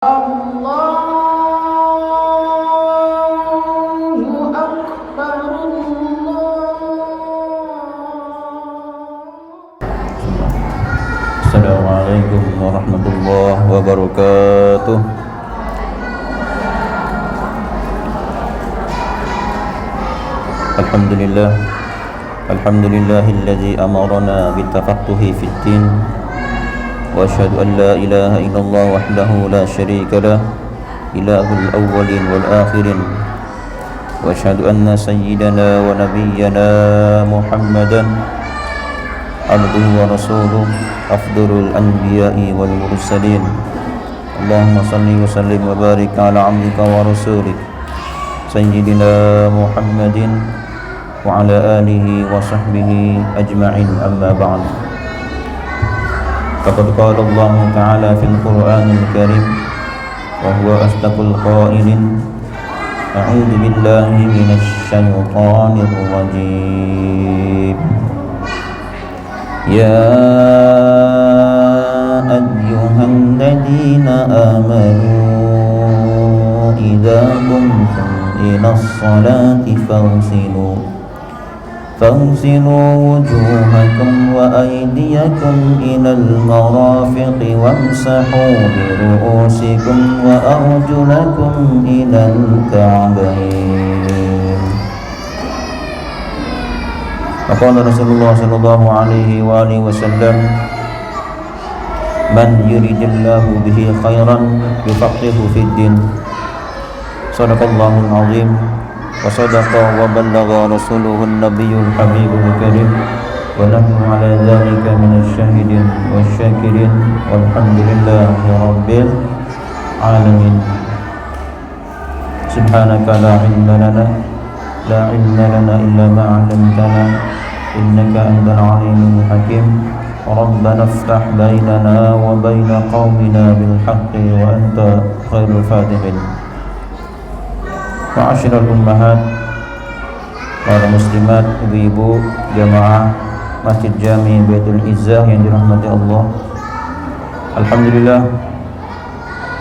Allahu Akbar. Assalamualaikum warahmatullahi wabarakatuh. Alhamdulillahilladzi amarna bitafaqquhi fid din wa asyhadu an la ilaha illallah wahdahu la syarika lah ilahul awwalin wal akhirin wa asyhadu anna sayyidana wa nabiyyana Muhammadan abduhu wa rasuluh afdalul anbiya'i wal mursalin. Allahumma salli wa sallim wa barik ala abdika wa rasulik sayyidina Muhammadin wa ala alihi wa sahbihi ajma'in, amma ba'd. Faqad qala Allah ta'ala fil Qur'anil Karim wa huwa asdaqul qailin, a'udzu billahi minasy syaithanir rajim. Ya ayyuhalladzina amanu idza qumtum ilas salati فاغسلوا وجوهكم وأيديكم إلى المرافق وامسحوا برؤوسكم وأرجلكم إلى الكعبين. فقال رسول الله صلى الله عليه وآله وسلم: من يريد الله به خيرا يفقهه في الدين. صدق الله العظيم وصدق وبلغ رسوله النبي الحبيب الكريم ونحن على ذلك من الشاهدين والشاكرين والحمد لله رب العالمين. سبحانك لا علم لنا إلا ما علمتنا إنك أنت العليم الحكيم. ربنا افتح بيننا وبين قومنا بالحق وأنت خير الفاتحين. Ma'asyiral ummahat, para muslimat, ibu-ibu, jamaah Masjid Jami Baitul Izzah yang dirahmati Allah. Alhamdulillah,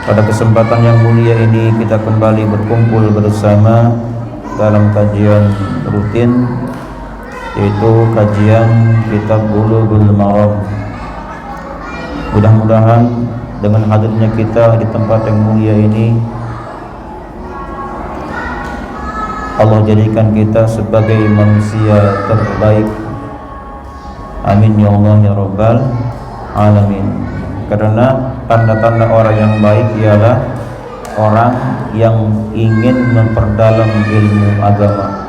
pada kesempatan yang mulia ini kita kembali berkumpul bersama dalam kajian rutin, yaitu kajian Kitab Bulughul Maram. Mudah-mudahan dengan hadirnya kita di tempat yang mulia ini, Allah jadikan kita sebagai manusia terbaik. Amin ya Allah ya Rabbal Alamin. Karena tanda-tanda orang yang baik ialah orang yang ingin memperdalam ilmu agama.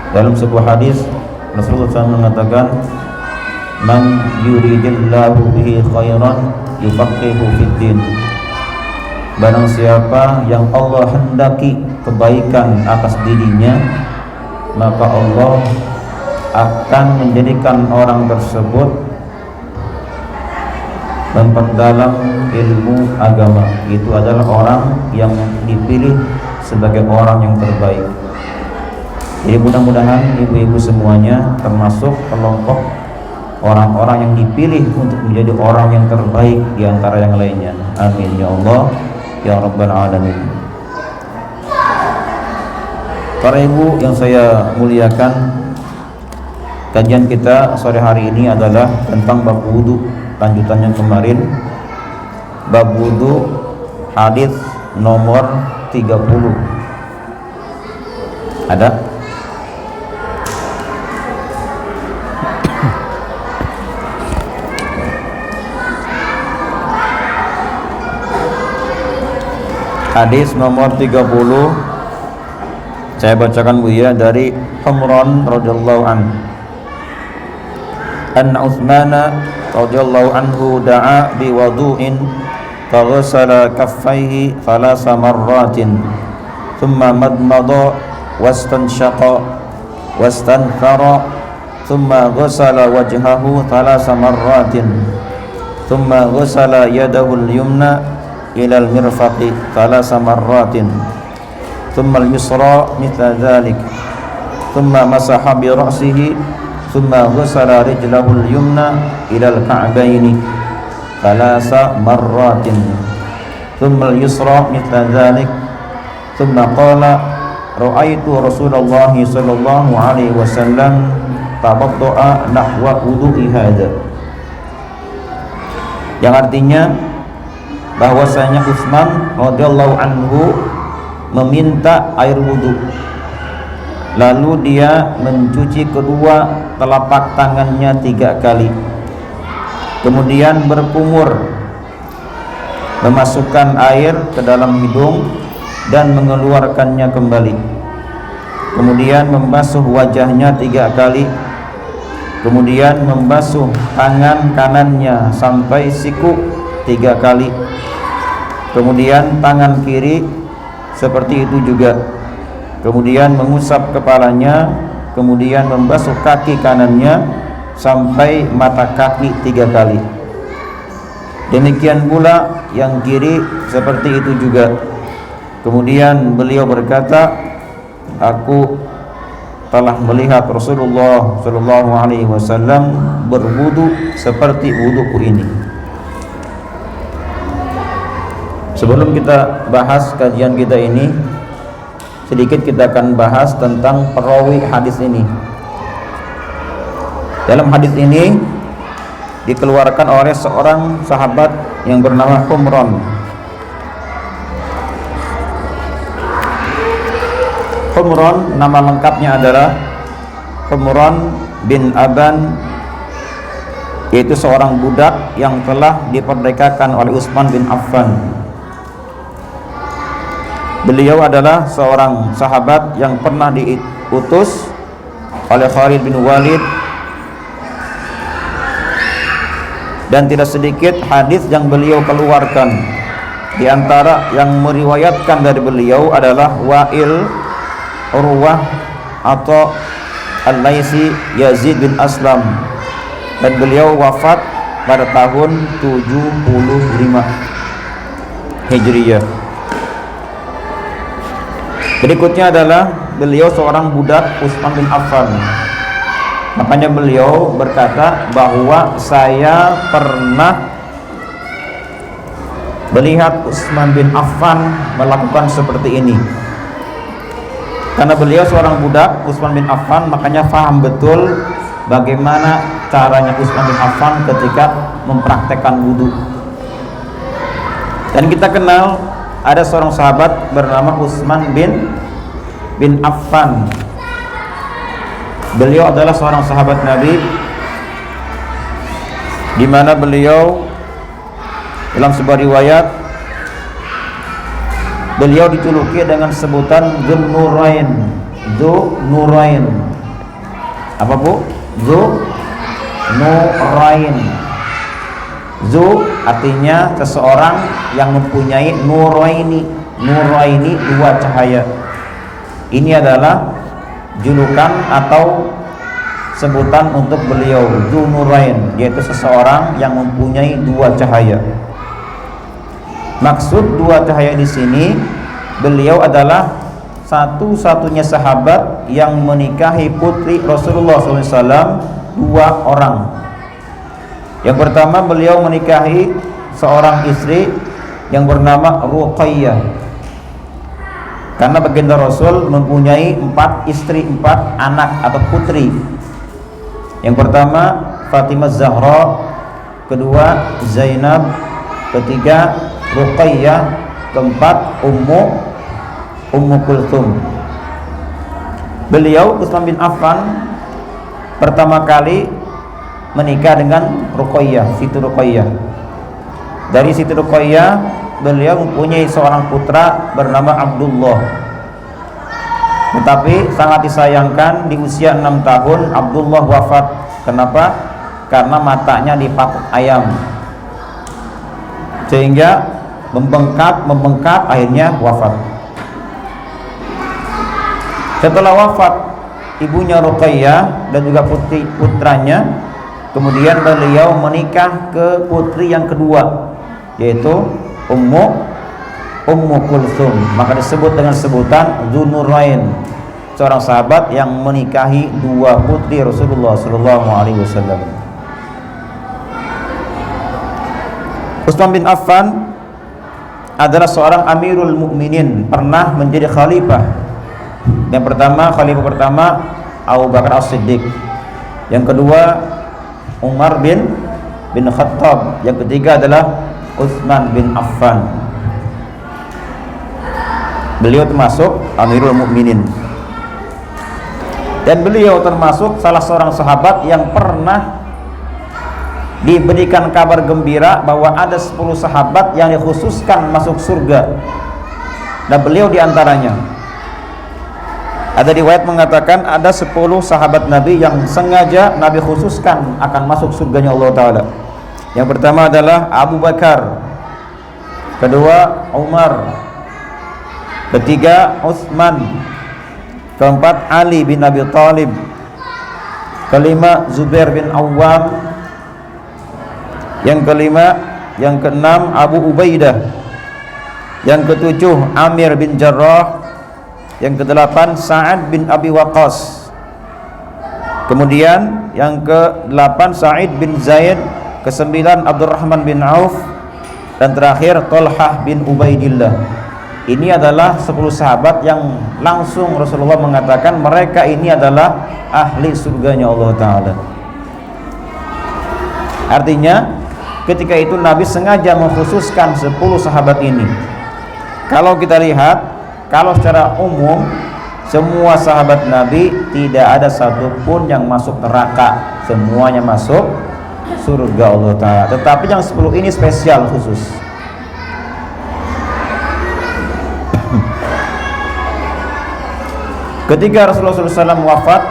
Dalam sebuah hadis Rasulullah SAW mengatakan, man yuridillahu bihi khairan yufaqihu fid din. Barang siapa yang Allah hendaki kebaikan atas dirinya, maka Allah akan menjadikan orang tersebut memperdalam ilmu agama. Itu adalah orang yang dipilih sebagai orang yang terbaik. Jadi mudah-mudahan ibu-ibu semuanya termasuk kelompok orang-orang yang dipilih untuk menjadi orang yang terbaik di antara yang lainnya. Amin ya Allah ya Rabbal Alamin. Para ibu yang saya muliakan, kajian kita sore hari ini adalah tentang bab wudu, lanjutan yang kemarin. Bab wudu, hadis nomor 30. Ada? Hadis nomor 30 saya bacakan Bu ya, dari Humran radhiyallahu anhu. An Utsman radhiyallahu anhu da'a bi wudu'in faghsala kaffaihi thalatha marratin thumma madmada wastanshaqa wastanthara thumma ghasala wajhahu thalatha marratin thumma ghasala yadahu al-yumna ila al-mirfaqi thalatha marratin thumma al-yusra mithla dhalik thumma masaha bi ra'sihi thumma ghasala rijlahu al-yumna ila al-ka'baini thalatha marratin. thumma al-yusra mithla dhalik, thumma qala ra'aitu Rasulullah sallallahu alaihi wasallam tawadda'a nahwa wudu'i hadza, yang artinya bahwasanya Utsman radhiyallahu anhu meminta air wudu, lalu dia mencuci kedua telapak tangannya 3 kali, kemudian berkumur, memasukkan air ke dalam hidung dan mengeluarkannya kembali, kemudian membasuh wajahnya 3 kali, kemudian membasuh tangan kanannya sampai siku 3 kali, kemudian tangan kiri seperti itu juga, kemudian mengusap kepalanya, kemudian membasuh kaki kanannya sampai mata kaki 3 kali. Demikian pula yang kiri seperti itu juga. Kemudian beliau berkata, aku telah melihat Rasulullah sallallahu alaihi wasallam berwudu seperti wuduku ini. Sebelum kita bahas kajian kita ini, sedikit kita akan bahas tentang perawi hadis ini. Dalam hadis ini dikeluarkan oleh seorang sahabat yang bernama Humran. Humran nama lengkapnya adalah Humran bin Aban, yaitu seorang budak yang telah diperdekakan oleh Utsman bin Affan. Beliau adalah seorang sahabat yang pernah diutus oleh Khalid bin Walid, dan tidak sedikit hadis yang beliau keluarkan. Di antara yang meriwayatkan dari beliau adalah Wa'il, Urwah atau Al-Laisi, Yazid bin Aslam, dan beliau wafat pada tahun 75 Hijriyah. Berikutnya adalah beliau seorang budak Utsman bin Affan. Makanya beliau berkata bahwa saya pernah melihat Utsman bin Affan melakukan seperti ini. Karena beliau seorang budak Utsman bin Affan, makanya faham betul bagaimana caranya Utsman bin Affan ketika mempraktekkan wudu. Dan kita kenal ada seorang sahabat bernama Utsman bin Affan. Beliau adalah seorang sahabat Nabi, di mana beliau dalam sebuah riwayat beliau dijuluki dengan sebutan Dzun Nurain. Apa Bu? Dzun Nurain. Zu artinya seseorang yang mempunyai nuraini. Nuraini, 2 cahaya. Ini adalah julukan atau sebutan untuk beliau, Dzu Nurain, yaitu seseorang yang mempunyai 2 cahaya. Maksud 2 cahaya di sini, beliau adalah satu-satunya sahabat yang menikahi putri Rasulullah SAW 2 orang. Yang pertama, beliau menikahi seorang istri yang bernama Ruqayyah. Karena baginda Rasul mempunyai 4 istri, 4 anak atau putri. Yang pertama Fatimah Zahra, kedua Zainab, ketiga Ruqayyah, keempat Ummu Kulthum. Beliau Utsman bin Affan pertama kali menikah dengan Ruqayyah, Siti Ruqayyah. Dari Siti Ruqayyah beliau mempunyai seorang putra bernama Abdullah. Tetapi sangat disayangkan di usia 6 tahun Abdullah wafat. Kenapa? Karena matanya dipatuk ayam, sehingga membengkak akhirnya wafat. Setelah wafat ibunya Ruqayyah dan juga putranya, kemudian beliau menikah ke putri yang kedua, yaitu Ummu Kulthum. Maka disebut dengan sebutan Dzu Nurain, seorang sahabat yang menikahi 2 putri Rasulullah SAW. Utsman bin Affan adalah seorang Amirul Mukminin, pernah menjadi khalifah. Yang pertama, khalifah pertama Abu Bakar As-Siddiq. Yang kedua Umar bin Khattab. Yang ketiga adalah Utsman bin Affan. Beliau termasuk Amirul Mukminin. Dan beliau termasuk salah seorang sahabat yang pernah diberikan kabar gembira bahwa ada 10 sahabat yang dikhususkan masuk surga. Dan beliau diantaranya. Ada riwayat mengatakan ada 10 sahabat Nabi yang sengaja Nabi khususkan akan masuk surganya Allah Ta'ala. Yang pertama adalah Abu Bakar, kedua Umar, ketiga Utsman, keempat Ali bin Abi Thalib, kelima Zubair bin Awwam, yang keenam Abu Ubaidah, yang ketujuh Amir bin Jarrah, yang kedelapan Sa'ad bin Abi Waqqas, kemudian yang ke-8 Sa'id bin Zaid, ke-9 Abdurrahman bin Auf, dan terakhir Talhah bin Ubaidillah. Ini adalah 10 sahabat yang langsung Rasulullah mengatakan mereka ini adalah ahli surganya Allah Ta'ala. Artinya ketika itu Nabi sengaja mengkhususkan 10 sahabat ini. Kalau kita lihat, kalau secara umum semua sahabat Nabi tidak ada satupun yang masuk neraka, semuanya masuk surga Allah Ta'ala. Tetapi yang 10 ini spesial khusus. Ketika Rasulullah SAW wafat,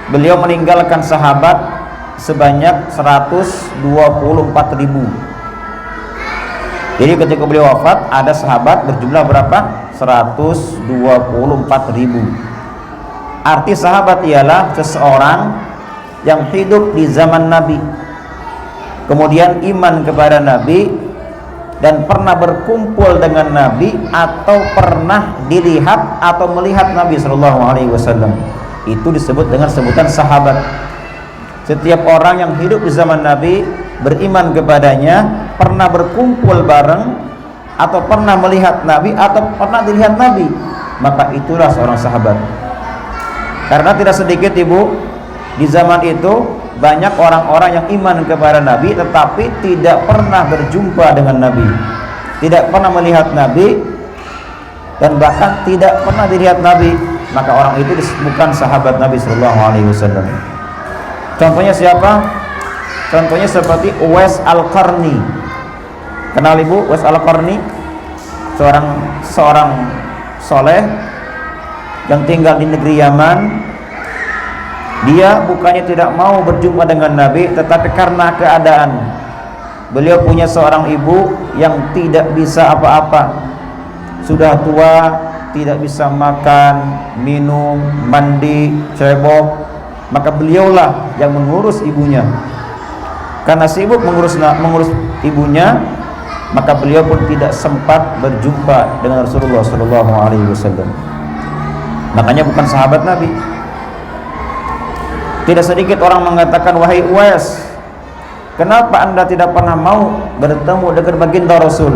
beliau meninggalkan sahabat sebanyak 124.000. Jadi ketika beliau wafat ada sahabat berjumlah berapa? 124.000. Arti sahabat ialah seseorang yang hidup di zaman Nabi, kemudian iman kepada Nabi, dan pernah berkumpul dengan Nabi atau pernah dilihat atau melihat Nabi SAW. Itu disebut dengan sebutan sahabat. Setiap orang yang hidup di zaman Nabi, beriman kepadanya, pernah berkumpul bareng, atau pernah melihat Nabi atau pernah dilihat Nabi, maka itulah seorang sahabat. Karena tidak sedikit ibu, di zaman itu banyak orang-orang yang iman kepada Nabi tetapi tidak pernah berjumpa dengan Nabi, tidak pernah melihat Nabi, dan bahkan tidak pernah dilihat Nabi. Maka orang itu bukan sahabat Nabi SAW. Contohnya siapa? Contohnya seperti Uwais Al-Qarni. Kenal ibu Uwais Al-Qarni? Seorang soleh yang tinggal di negeri Yaman. Dia bukannya tidak mau berjumpa dengan Nabi, tetapi karena keadaan beliau punya seorang ibu yang tidak bisa apa-apa, sudah tua, tidak bisa makan, minum, mandi, cebok, maka beliaulah yang mengurus ibunya. Karena sibuk mengurus ibunya, maka beliau pun tidak sempat berjumpa dengan Rasulullah SAW. Makanya bukan sahabat Nabi. Tidak sedikit orang mengatakan, wahai Uwais, kenapa anda tidak pernah mau bertemu dengan baginda Rasul?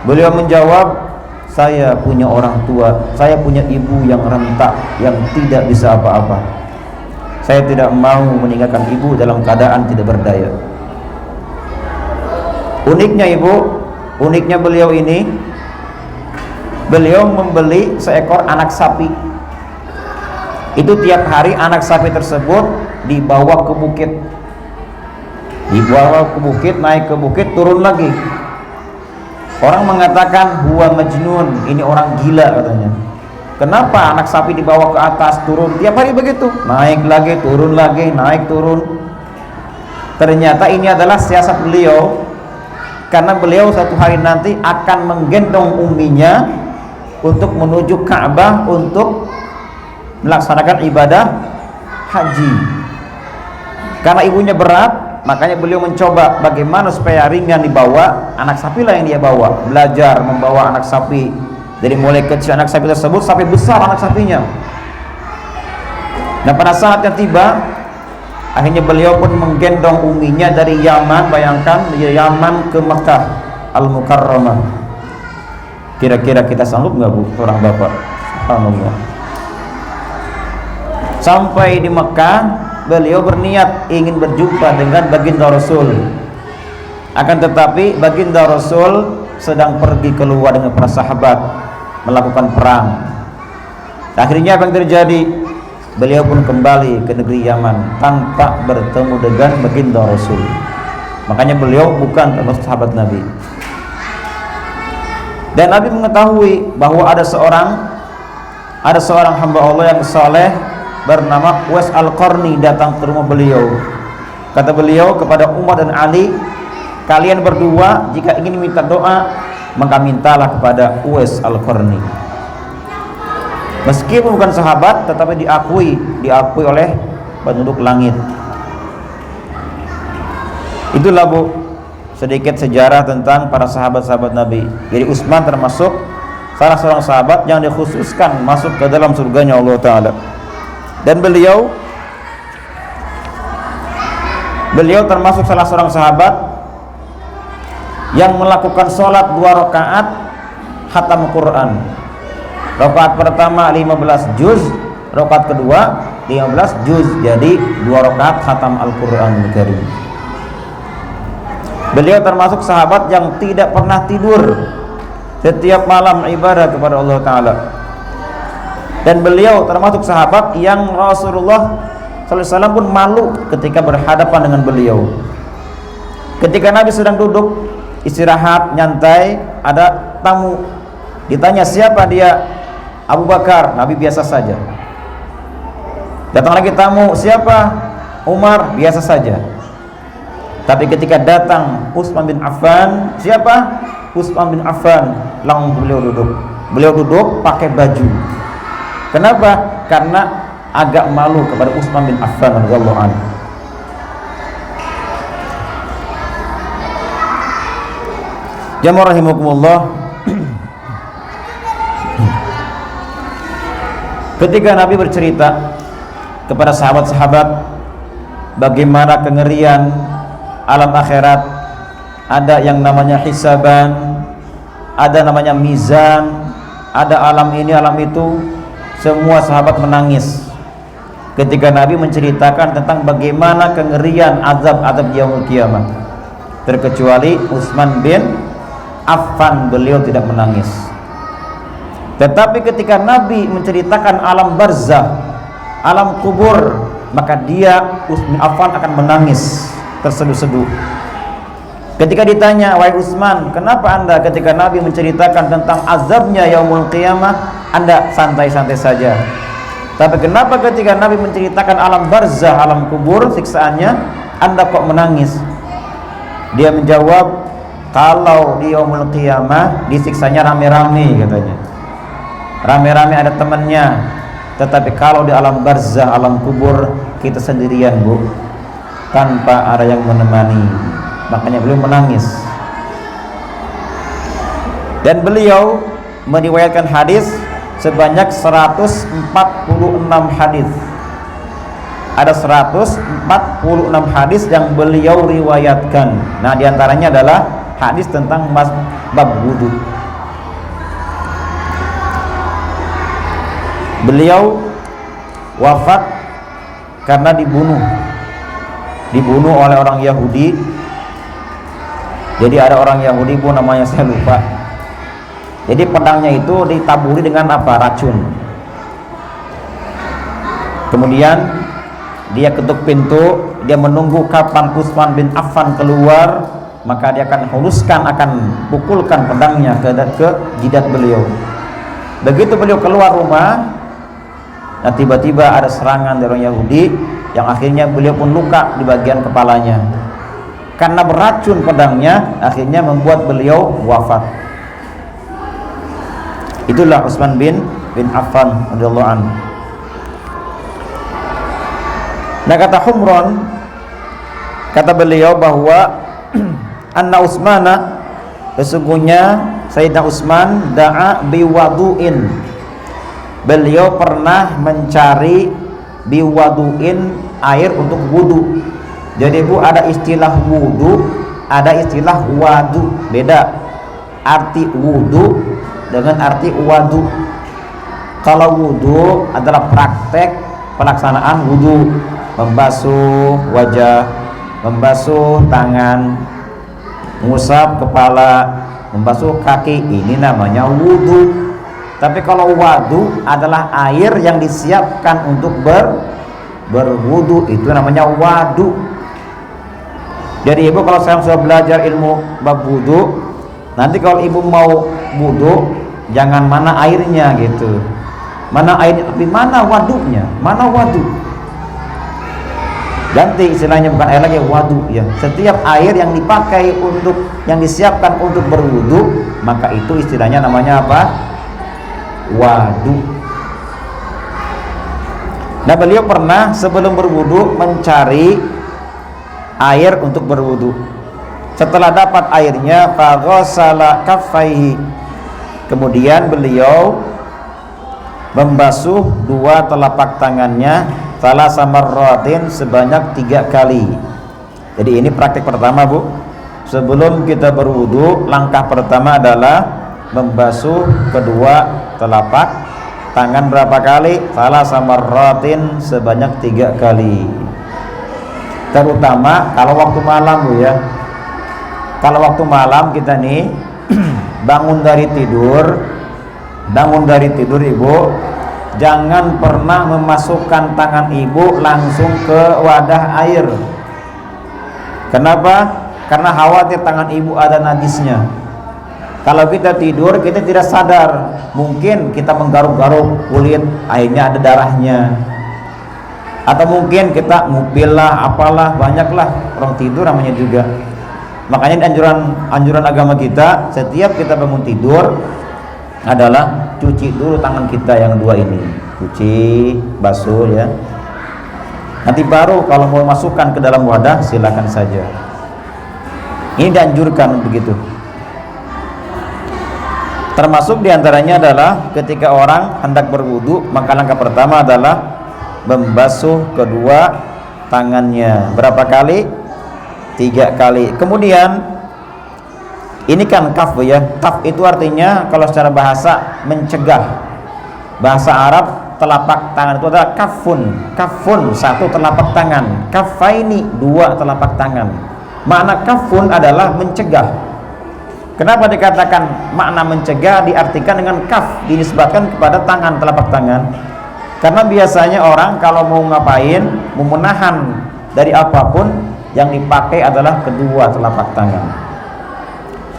Beliau menjawab, saya punya orang tua, saya punya ibu yang rentak, yang tidak bisa apa-apa. Saya tidak mau meninggalkan ibu dalam keadaan tidak berdaya. Uniknya ibu, uniknya beliau ini, beliau membeli seekor anak sapi. Itu tiap hari anak sapi tersebut dibawa ke bukit, naik ke bukit, turun lagi. Orang mengatakan huwa majnun, ini orang gila katanya. Kenapa anak sapi dibawa ke atas, turun tiap hari begitu, naik lagi, turun lagi, naik turun. Ternyata ini adalah siasat beliau, karena beliau satu hari nanti akan menggendong umminya untuk menuju Ka'bah untuk melaksanakan ibadah haji. Karena ibunya berat, makanya beliau mencoba bagaimana supaya ringan dibawa. Anak sapi lah yang dia bawa, belajar membawa anak sapi dari mulai kecil anak sapi tersebut sampai besar anak sapinya. Nah pada saatnya tiba, akhirnya beliau pun menggendong umminya dari Yaman. Bayangkan dari Yaman ke Mekah Al-Mukarramah. Kira-kira kita sanggup nggak Bu, seorang bapak? Subhanallah. Sampai di Mekah, beliau berniat ingin berjumpa dengan baginda Rasul. Akan tetapi baginda Rasul sedang pergi keluar dengan para sahabat melakukan perang. Akhirnya apa yang terjadi? Beliau pun kembali ke negeri Yaman tanpa bertemu dengan baginda Rasul. Makanya beliau bukan termasuk sahabat Nabi. Dan Nabi mengetahui bahwa ada seorang hamba Allah yang saleh bernama Uwais Al-Qarni datang ke rumah beliau. Kata beliau kepada Umar dan Ali, kalian berdua jika ingin minta doa, maka mintalah kepada Uwais Al-Qarni. Meskipun bukan sahabat, tetapi diakui oleh penduduk langit. Itulah Bu, sedikit sejarah tentang para sahabat-sahabat Nabi. Jadi Utsman termasuk salah seorang sahabat yang dikhususkan masuk ke dalam surganya Allah Ta'ala. Dan beliau termasuk salah seorang sahabat yang melakukan sholat 2 rakaat khatam Quran. Rakaat pertama 15 juz, rakaat kedua 15 juz, jadi 2 rakaat khatam Al-Quran Al-Karim. Beliau termasuk sahabat yang tidak pernah tidur, setiap malam ibadah kepada Allah Ta'ala. Dan beliau termasuk sahabat yang Rasulullah SAW pun malu ketika berhadapan dengan beliau. Ketika Nabi sedang duduk istirahat nyantai, ada tamu, ditanya siapa dia, Abu Bakar, Nabi biasa saja. Datang lagi tamu, siapa, Umar, biasa saja. Tapi ketika datang Utsman bin Affan, siapa, Utsman bin Affan, langsung beliau duduk pakai baju. Kenapa? Karena agak malu kepada Utsman bin Affan radhiyallahu anhu. Jamaah rahimakumullah. Ketika Nabi bercerita kepada sahabat-sahabat bagaimana kengerian alam akhirat, ada yang namanya hisaban, ada namanya mizan, ada alam ini, alam itu, semua sahabat menangis ketika Nabi menceritakan tentang bagaimana kengerian azab-azab yaumul qiyamah. Terkecuali Utsman bin Affan, beliau tidak menangis. Tetapi ketika Nabi menceritakan alam barzah, alam kubur, maka dia, Utsman bin Affan, akan menangis terseduh-seduh. Ketika ditanya, wahai Utsman, kenapa anda ketika Nabi menceritakan tentang azabnya yaumul qiyamah, anda santai-santai saja, tapi kenapa ketika Nabi menceritakan alam barzah, alam kubur, siksaannya, anda kok menangis? Dia menjawab, kalau di yaumul qiyamah disiksanya rame-rame, katanya, rame-rame ada temannya. Tetapi kalau di alam barzah, alam kubur, kita sendirian Bu, tanpa ada yang menemani. Makanya beliau menangis. Dan beliau meriwayatkan hadis sebanyak 146 hadis. Ada 146 hadis yang beliau riwayatkan. Nah, diantaranya adalah hadis tentang bab wudu. Beliau wafat karena dibunuh oleh orang Yahudi. Jadi ada orang Yahudi pun namanya saya lupa. Jadi pedangnya itu ditaburi dengan apa? Racun. Kemudian dia ketuk pintu, dia menunggu kapan Utsman bin Affan keluar, maka dia akan huluskan, akan pukulkan pedangnya ke jidat beliau. Begitu beliau keluar rumah, nah tiba-tiba ada serangan dari orang Yahudi yang akhirnya beliau pun luka di bagian kepalanya. Karena beracun pedangnya, akhirnya membuat beliau wafat. Itulah Utsman bin Affan radhiyallahu anhu. Nah, kata Humron, kata beliau bahwa anna Utsmana, sesungguhnya Sayyidina Utsman da'a biwadu'in, beliau pernah mencari biwadu'in, air untuk wudu. Jadi Bu, ada istilah wudu, ada istilah wadu, beda. arti wudu dengan arti wadu. Kalau wudu adalah praktek pelaksanaan wudu, membasuh wajah, membasuh tangan, mengusap kepala, membasuh kaki, ini namanya wudu. Tapi kalau wadu adalah air yang disiapkan untuk berwudu, itu namanya wadu. Jadi ibu kalau saya sudah belajar ilmu bab wudu, nanti kalau ibu mau wudu, jangan mana airnya gitu, mana air, tapi mana wadunya, mana wadu. Ganti istilahnya, bukan air lagi, wadu ya. Setiap air yang dipakai untuk, yang disiapkan untuk berwudu, maka itu istilahnya namanya apa? Wadu. Nah, beliau pernah sebelum berwudu mencari air untuk berwudu. Setelah dapat airnya, faghasala kaffaihi, kemudian beliau membasuh dua telapak tangannya, salasa marratin, sebanyak 3 kali. Jadi ini praktik pertama, Bu. Sebelum kita berwudu, langkah pertama adalah membasuh kedua telapak tangan berapa kali? Salasa marratin, sebanyak 3 kali. Terutama kalau waktu malam, Bu ya. Kalau waktu malam kita nih bangun dari tidur Ibu, jangan pernah memasukkan tangan Ibu langsung ke wadah air. Kenapa? Karena khawatir tangan Ibu ada najisnya. Kalau kita tidur, kita tidak sadar, mungkin kita menggaruk-garuk kulit, akhirnya ada darahnya. Atau mungkin kita ngupil lah, apalah, banyaklah, orang tidur namanya juga. Makanya anjuran agama kita, setiap kita bangun tidur adalah cuci dulu tangan kita yang dua ini, cuci, basuh ya. Nanti baru kalau mau masukkan ke dalam wadah, silakan saja. Ini dianjurkan begitu. Termasuk diantaranya adalah ketika orang hendak berwudu, maka langkah pertama adalah membasuh kedua tangannya. Berapa kali? 3 kali. Kemudian ini kan kaf ya. Kaf itu artinya kalau secara bahasa mencegah. Bahasa Arab telapak tangan itu adalah kafun. Kafun, 1 telapak tangan. Kafaini, 2 telapak tangan. Makna kafun adalah mencegah. Kenapa dikatakan makna mencegah diartikan dengan kaf, dinisbatkan kepada tangan, telapak tangan? Karena biasanya orang kalau mau ngapain, mau menahan dari apapun, yang dipakai adalah kedua telapak tangan.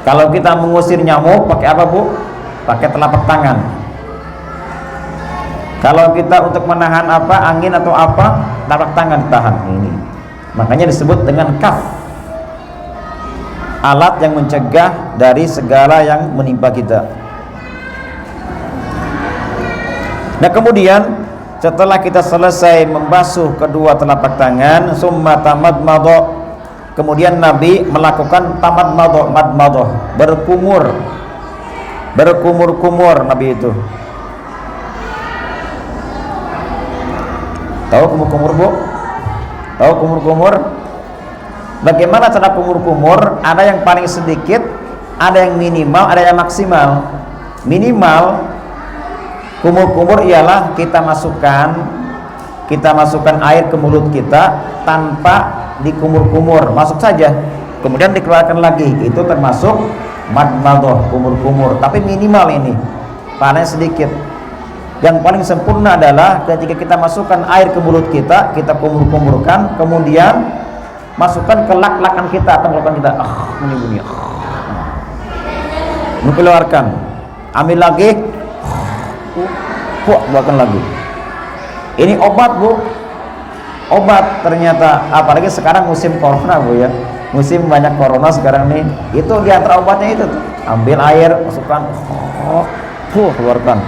Kalau kita mengusir nyamuk pakai apa, Bu? Pakai telapak tangan. Kalau kita untuk menahan apa, angin atau apa, telapak tangan tahan ini. Makanya disebut dengan kaf. Alat yang mencegah dari segala yang menimpa kita. Nah, kemudian setelah kita selesai membasuh kedua telapak tangan, summa tamadmadha, kemudian Nabi melakukan tamadmadha, berkumur Nabi itu. Tahu kumur-kumur, Bu? Tahu kumur-kumur? Bagaimana cara kumur-kumur? Ada yang paling sedikit, ada yang minimal, ada yang maksimal. Minimal kumur-kumur ialah kita masukkan air ke mulut kita tanpa dikumur-kumur, masuk saja, kemudian dikeluarkan lagi. Itu termasuk madmadhah, kumur-kumur, tapi minimal ini, paling sedikit. Yang paling sempurna adalah ketika kita masukkan air ke mulut kita, kita kumur-kumurkan, kemudian masukkan ke lak-lakan kita, tenggorokan kita, bunyi, keluarkan, ambil lagi, keluarkan lagi. Ini obat, Bu, obat ternyata. Apalagi sekarang musim corona, Bu ya, musim banyak corona sekarang nih. Itu diantara obatnya itu tuh. Ambil air, masukkan, keluarkan.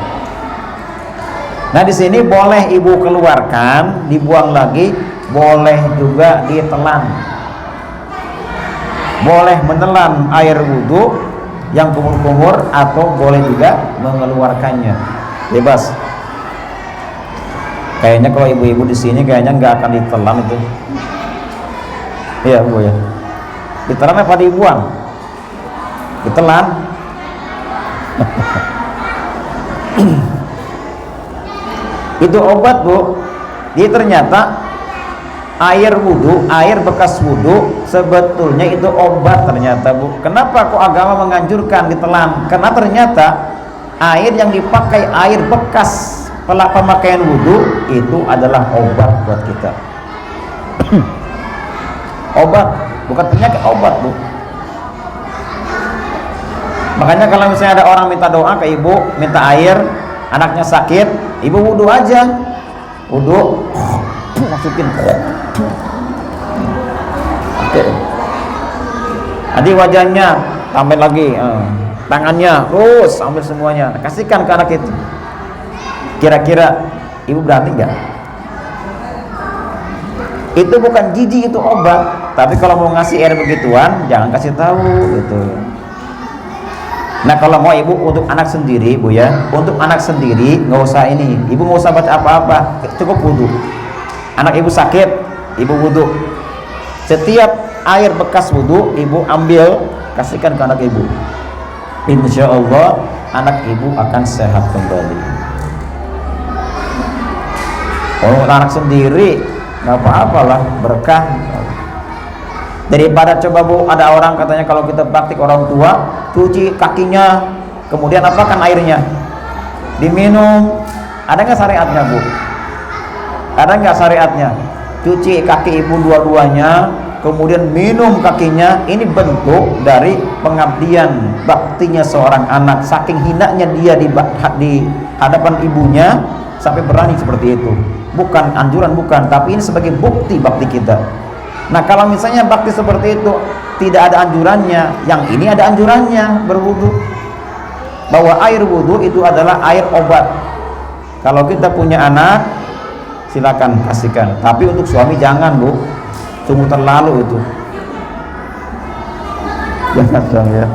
Nah, di sini boleh ibu keluarkan, dibuang lagi, boleh juga ditelan. Boleh menelan air wudhu yang kumur-kumur, atau boleh juga mengeluarkannya, bebas. Kayaknya kalau ibu-ibu di sini kayaknya nggak akan ditelan itu. Iya, Bu ya. Ditelan apa dibuang? Ditelan. Itu obat, Bu. Jadi ternyata air wudhu, air bekas wudhu sebetulnya itu obat ternyata, Bu. Kenapa kok agama menganjurkan ditelan? Karena ternyata air yang dipakai, air bekas pemakaian wudhu itu adalah obat buat kita. Obat, bukan penyakit, obat, Bu. Makanya kalau misalnya ada orang minta doa ke ibu, minta air, anaknya sakit, ibu wudhu aja, wudhu, masukin, oke. Adi wajahnya, tambah lagi, tangannya, terus ambil semuanya, kasihkan ke anak itu. Kira-kira ibu berani nggak? Itu bukan jijik, itu obat. Tapi kalau mau ngasih air begituan, jangan kasih tahu gitu. Nah kalau mau ibu untuk anak sendiri, Bu ya, untuk anak sendiri nggak usah ini, ibu nggak usah baca apa-apa, cukup wudhu. Anak ibu sakit, ibu wudhu. Setiap air bekas wudhu ibu ambil, kasihkan ke anak ibu. Insya Allah anak ibu akan sehat kembali. Kalau anak sendiri nggak apa-apalah, berkah. Daripada coba, Bu, ada orang katanya kalau kita praktik orang tua, cuci kakinya, kemudian apakan airnya? Diminum. Ada nggak syariatnya, Bu? Ada nggak syariatnya? Cuci kaki ibu dua-duanya, kemudian minum kakinya. Ini bentuk dari pengabdian baktinya seorang anak. Saking hinanya dia di hadapan ibunya sampai berani seperti itu. Bukan anjuran, bukan, tapi ini sebagai bukti bakti kita. Nah kalau misalnya bakti seperti itu tidak ada anjurannya, yang ini ada anjurannya, berwudu. Bahwa air wudu itu adalah air obat. Kalau kita punya anak, silakan kasihkan. Tapi untuk suami jangan, Bu, sungguh terlalu itu. Jangan dong ya.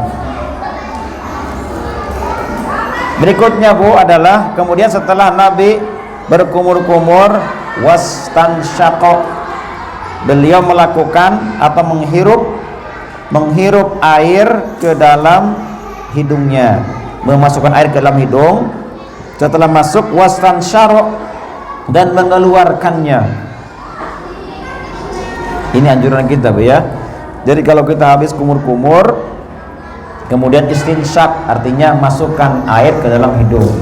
Berikutnya, Bu, adalah kemudian setelah Nabi berkumur-kumur, wastansyaqa, beliau melakukan atau menghirup air ke dalam hidungnya, memasukkan air ke dalam hidung. Setelah masuk, wastansyara, dan mengeluarkannya. Ini anjuran kita, Bu ya. Jadi kalau kita habis kumur-kumur, kemudian istinsyak, artinya masukkan air ke dalam hidung.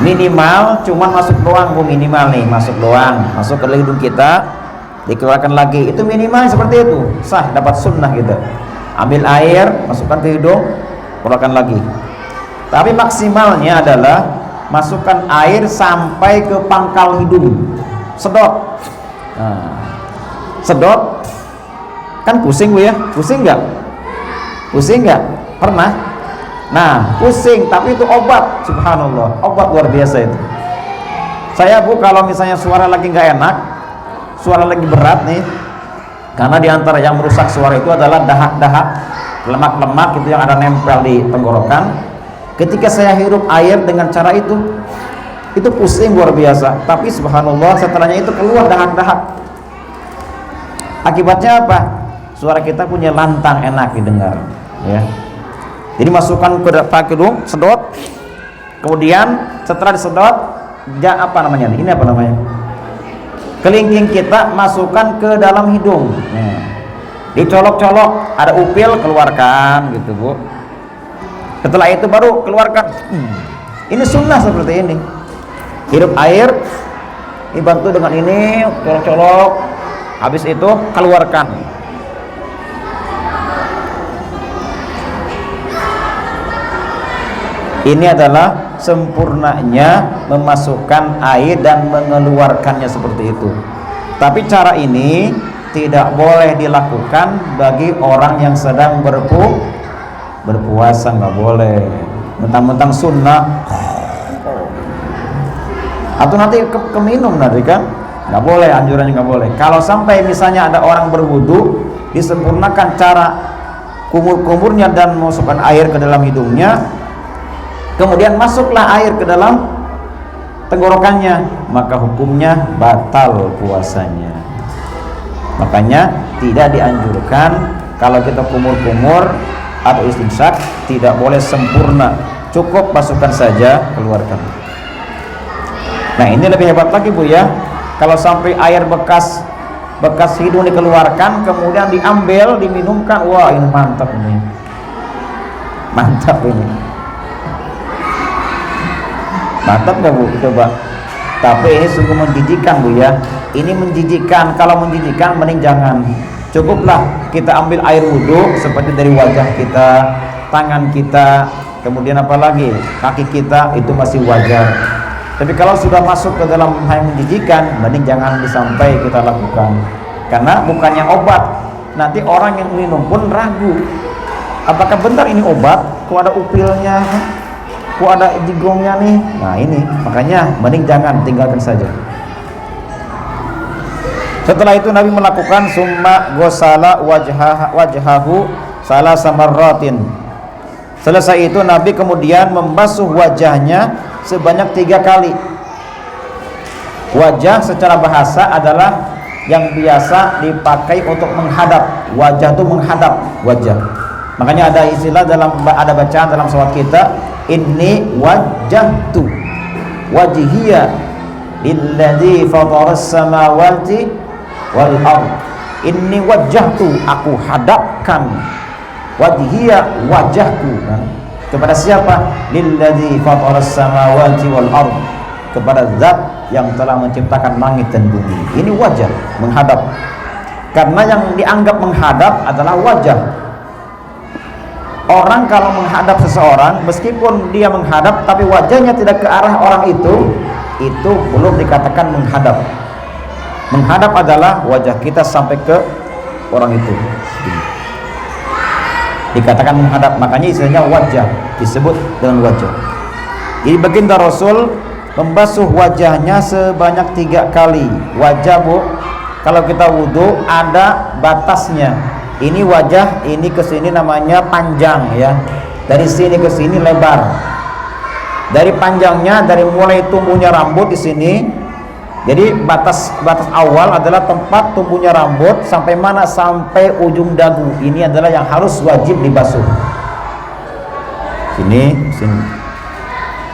Minimal cuman masuk doang, Bu, minimal nih, masuk doang, masuk ke hidung kita, dikeluarkan lagi, itu minimal seperti itu, sah, dapat sunnah gitu. Ambil air, masukkan ke hidung, keluarkan lagi. Tapi maksimalnya adalah masukkan air sampai ke pangkal hidung, sedot. Nah, sedot, kan pusing, Bu ya, pusing nggak? Pusing nggak? Pernah? Nah, pusing, tapi itu obat, subhanallah, obat luar biasa itu. Saya, Bu, kalau misalnya suara lagi nggak enak, suara lagi berat nih, karena diantara yang merusak suara itu adalah dahak-dahak, lemak-lemak itu yang ada nempel di tenggorokan. Ketika saya hirup air dengan cara itu pusing luar biasa. Tapi subhanallah setelahnya itu keluar dahak-dahak. Akibatnya apa? Suara kita punya lantang, enak didengar ya. Jadi masukkan ke hidung, sedot. Kemudian setelah disedot, apa namanya? Ini apa namanya? Kelingking kita masukkan ke dalam hidung. Nah, dicolok-colok, ada upil, keluarkan gitu, Bu. Setelah itu baru keluarkan. Ini sunnah seperti ini. Hirup air, dibantu dengan ini, colok-colok. Habis itu keluarkan. Ini adalah sempurnanya memasukkan air dan mengeluarkannya seperti itu. Tapi cara ini tidak boleh dilakukan bagi orang yang sedang berpuasa, nggak boleh. Mentang-mentang sunnah, atau nanti keminum nanti kan, nggak boleh, anjurannya nggak boleh. Kalau sampai misalnya ada orang berwudu, disempurnakan cara kumur-kumurnya dan memasukkan air ke dalam hidungnya, kemudian masuklah air ke dalam tenggorokannya, maka hukumnya batal puasanya. Makanya tidak dianjurkan kalau kita kumur-kumur atau istinsak, tidak boleh sempurna, cukup masukkan saja, keluarkan. Nah ini lebih hebat lagi Bu ya, kalau sampai air bekas hidung dikeluarkan kemudian diambil diminumkan, wah ini mantap ini, mantap ini, mantap nggak Bu? Coba. Tapi ini sungguh menjijikkan Bu ya, ini menjijikkan. Kalau menjijikkan mending jangan, cukuplah kita ambil air wudhu seperti dari wajah kita, tangan kita, kemudian apalagi kaki kita, itu masih wajar. Tapi kalau sudah masuk ke dalam hal yang menjijikkan, mending jangan sampai kita lakukan, karena bukannya obat. Nanti orang yang minum pun ragu, apakah benar ini obat, kok ada upilnya, kok ada jigongnya nih. Nah ini makanya mending jangan, tinggalkan saja. Setelah itu Nabi melakukan summa gosala wajhahu salah samarratin. Selesai itu Nabi kemudian membasuh wajahnya sebanyak 3 kali. Wajah secara bahasa adalah yang biasa dipakai untuk menghadap. Wajah itu menghadap wajah. Makanya ada istilah ada bacaan dalam sholat kita, inni wajjahtu wajhiya lilladzi fataras samawati wal ardh. Inni wajjahtu, aku hadapkan, wajhiya, wajahku, kepada siapa? Lilladzi fataras samawati wal ardh, kepada zat yang telah menciptakan langit dan bumi. Ini wajah, menghadap. Karena yang dianggap menghadap adalah wajah. Orang kalau menghadap seseorang, meskipun dia menghadap tapi wajahnya tidak ke arah orang itu belum dikatakan menghadap. Menghadap adalah wajah kita sampai ke orang itu, dikatakan menghadap. Makanya istilahnya wajah, disebut dengan wajah. Jadi baginda Rasul membasuh wajahnya sebanyak 3 kali. Wajah Bu, kalau kita wudhu ada batasnya. Ini wajah, ini ke sini namanya panjang ya. Dari sini ke sini lebar. Dari panjangnya, dari mulai tumbuhnya rambut di sini. Jadi batas awal adalah tempat tumbuhnya rambut sampai mana? Sampai ujung dagu. Ini adalah yang harus wajib dibasuh. Sini.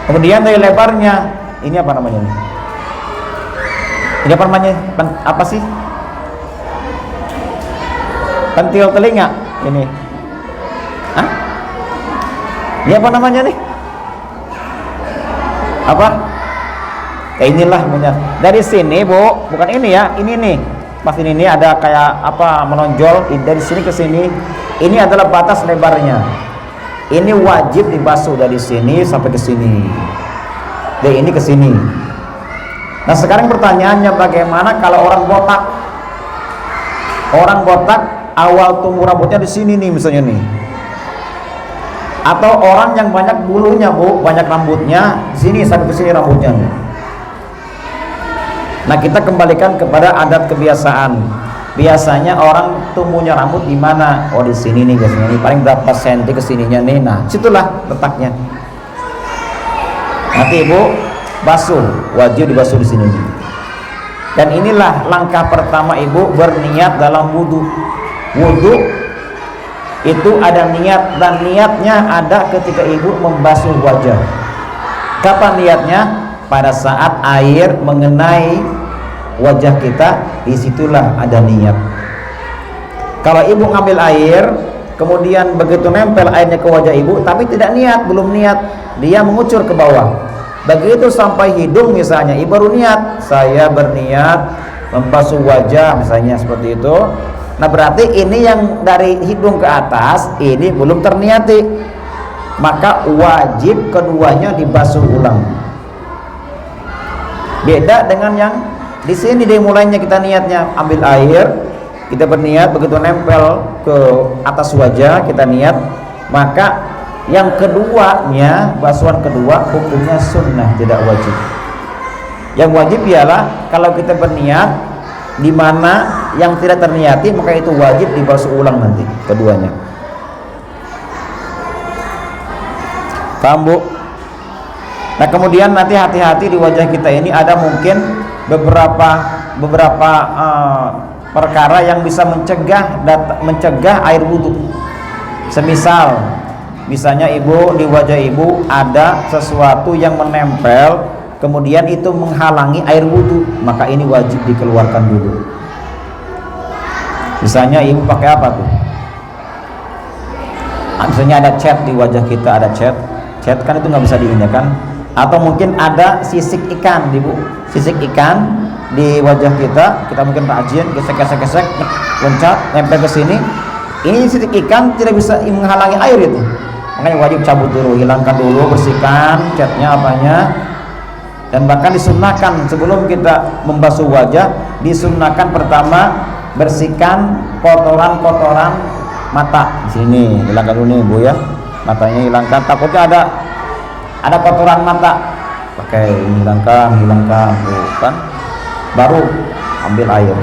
Kemudian dari lebarnya, ini apa namanya ini? Ini apa namanya? Apa sih? Pentil telinga ini. Hah? Ini apa namanya nih? Apa? Kayak inilah punya. Dari sini Bu, bukan ini ya, ini nih. Pas ini nih ada kayak apa menonjol dari sini ke sini. Ini adalah batas lebarnya. Ini wajib dibasuh dari sini sampai ke sini. Dari ini ke sini. Nah sekarang pertanyaannya, bagaimana kalau orang botak? Orang botak awal tumbuh rambutnya di sini nih misalnya nih. Atau orang yang banyak bulunya Bu, banyak rambutnya di sini sampai ke sini rambutnya nih. Nah kita kembalikan kepada adat kebiasaan. Biasanya orang tumbuhnya rambut di mana? Oh di sini nih biasanya nih, paling berapa senti ke sininya nih. Nah situlah letaknya. Nanti Ibu basuh, wajib dibasuh di sini nih. Dan inilah langkah pertama Ibu berniat dalam wudhu. Wudhu itu ada niat, dan niatnya ada ketika Ibu membasuh wajah. Kapan niatnya? Pada saat air mengenai wajah kita, disitulah ada niat. Kalau Ibu ngambil air, kemudian begitu nempel airnya ke wajah Ibu, tapi tidak niat, belum niat, dia mengucur ke bawah. Begitu sampai hidung misalnya, Ibu baru niat, saya berniat membasuh wajah misalnya seperti itu. Nah berarti ini yang dari hidung ke atas ini belum terniati, maka wajib keduanya dibasuh ulang. Beda dengan yang di sini deh mulainya kita niatnya ambil air, kita berniat begitu nempel ke atas wajah kita niat, maka yang keduanya, basuhan kedua hukumnya sunnah, tidak wajib. Yang wajib ialah kalau kita berniat, di mana yang tidak terniati maka itu wajib dibasuh ulang nanti keduanya. Paham Bu? Nah kemudian nanti hati-hati di wajah kita ini ada mungkin beberapa perkara yang bisa mencegah air wudhu. Semisal misalnya ibu, di wajah ibu ada sesuatu yang menempel, kemudian itu menghalangi air wudhu, maka ini wajib dikeluarkan dulu. Misalnya ibu pakai apa tuh? Misalnya ada cat di wajah kita, ada cat kan itu nggak bisa dihindarkan. Atau mungkin ada sisik ikan, ibu, sisik ikan di wajah kita mungkin rajin gesek, loncat, nempel ke sini. Ini sisik ikan tidak bisa menghalangi air itu. Makanya wajib cabut dulu, hilangkan dulu, bersihkan catnya apanya. Dan bahkan disunnahkan sebelum kita membasuh wajah, disunnahkan pertama bersihkan kotoran-kotoran mata. Di sini hilangkan dulu nih, Bu ya. Matanya hilangkan, takutnya ada kotoran mata. Pakai hilangkan, Bu kan. Baru ambil air.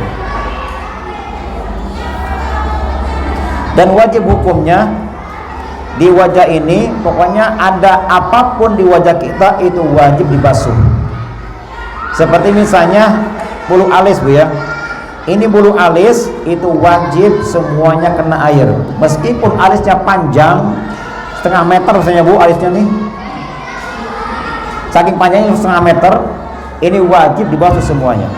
Dan wajib hukumnya di wajah ini, pokoknya ada apapun di wajah kita itu wajib dibasuh. Seperti misalnya bulu alis, Bu ya. Ini bulu alis itu wajib semuanya kena air. Meskipun alisnya panjang setengah meter misalnya, Bu, alisnya nih. Saking panjangnya setengah meter, ini wajib dibasuh semuanya.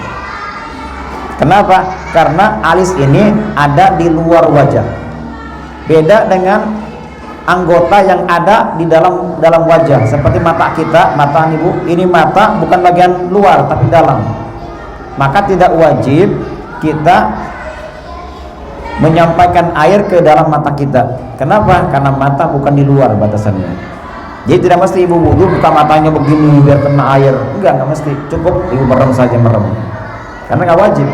Kenapa? Karena alis ini ada di luar wajah. Beda dengan anggota yang ada di dalam wajah, seperti mata kita, mata nih, Bu, ini mata bukan bagian luar tapi dalam, maka tidak wajib kita menyampaikan air ke dalam mata kita. Kenapa? Karena mata bukan di luar batasannya. Jadi tidak mesti ibu wudu buka matanya begini biar kena air, enggak mesti, cukup ibu merem saja, merem, karena nggak wajib.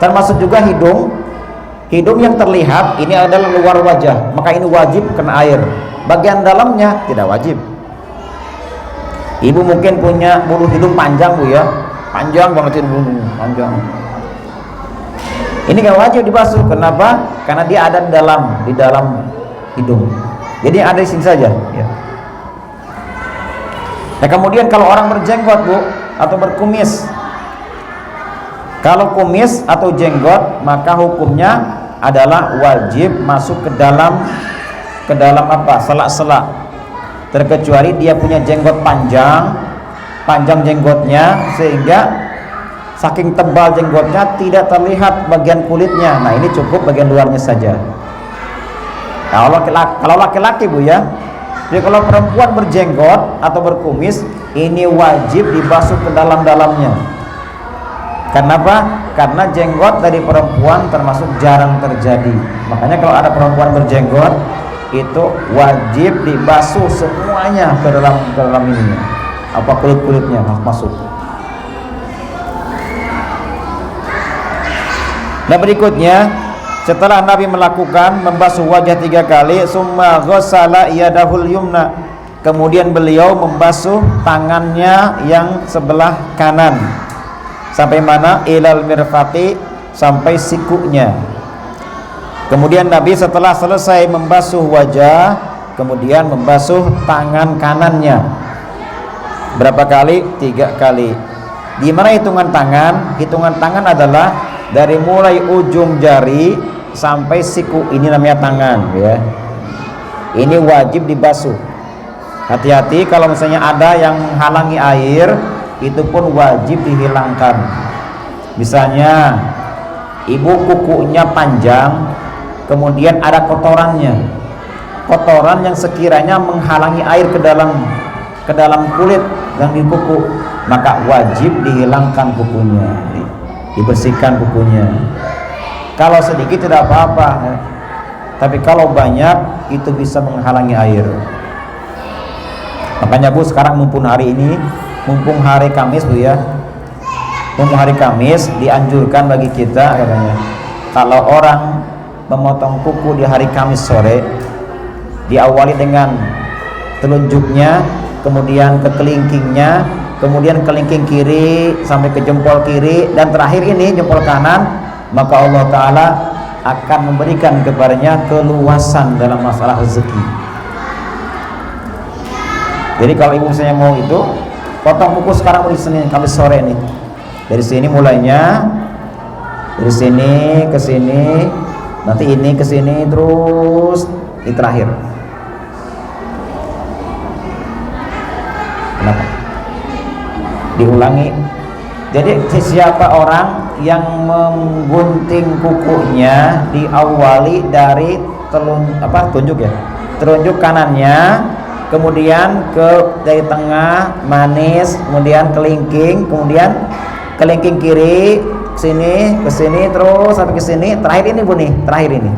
Termasuk juga hidung yang terlihat ini adalah luar wajah, maka ini wajib kena air. Bagian dalamnya tidak wajib. Ibu mungkin punya bulu hidung panjang, Bu ya, panjang banget ini, panjang. Ini gak wajib dibasuh. Kenapa? Karena dia ada di dalam hidung. Jadi ada di sini saja. Ya. Nah kemudian kalau orang berjenggot, Bu, atau berkumis, kalau kumis atau jenggot, maka hukumnya adalah wajib masuk ke dalam apa? Sela-sela. Terkecuali dia punya jenggot panjang jenggotnya sehingga saking tebal jenggotnya tidak terlihat bagian kulitnya. Nah, ini cukup bagian luarnya saja. Kalau laki-laki, Bu ya. Jadi kalau perempuan berjenggot atau berkumis, ini wajib dibasuh ke dalam-dalamnya. Kenapa? Karena jenggot dari perempuan termasuk jarang terjadi. Makanya kalau ada perempuan berjenggot, itu wajib dibasuh semuanya ke dalam ini, apa kulit-kulitnya masuk. Nah berikutnya, setelah Nabi melakukan membasuh wajah 3 kali, summa ghassala yadahul yumna, kemudian beliau membasuh tangannya yang sebelah kanan. Sampai mana? Ilal mirfaqi, sampai sikunya. Kemudian Nabi setelah selesai membasuh wajah, kemudian membasuh tangan kanannya. Berapa kali? 3 kali. Di mana hitungan tangan? Hitungan tangan adalah dari mulai ujung jari sampai siku. Ini namanya tangan, ya. Ini wajib dibasuh. Hati-hati kalau misalnya ada yang menghalangi air, itu pun wajib dihilangkan. Misalnya ibu kukunya panjang, kemudian ada kotoran yang sekiranya menghalangi air ke dalam kulit yang di kuku, maka wajib dihilangkan kukunya, dibersihkan kukunya. Kalau sedikit tidak apa-apa, tapi kalau banyak itu bisa menghalangi air. Makanya, Bu, sekarang mumpung hari ini, mumpung hari Kamis, Bu ya, mumpung hari Kamis, dianjurkan bagi kita katanya, kalau orang memotong kuku di hari Kamis sore, diawali dengan telunjuknya, kemudian ke kelingkingnya, kemudian kelingking kiri sampai ke jempol kiri, dan terakhir ini jempol kanan, maka Allah Ta'ala akan memberikan kepadanya keluasan dalam masalah rezeki. Jadi kalau ibu saya mau itu potong kuku sekarang di Senin, Kamis sore nih. Dari sini mulainya, dari sini ke sini, Nanti ini ke sini terus di terakhir. Kenapa? Diulangi. Jadi siapa orang yang menggunting kukunya diawali dari telunjuk ya, telunjuk kanannya, kemudian dari tengah manis, kemudian kelingking, kemudian kelingking kiri ke sini terus sampai ke sini, terakhir ini Bu nih, terakhir ini.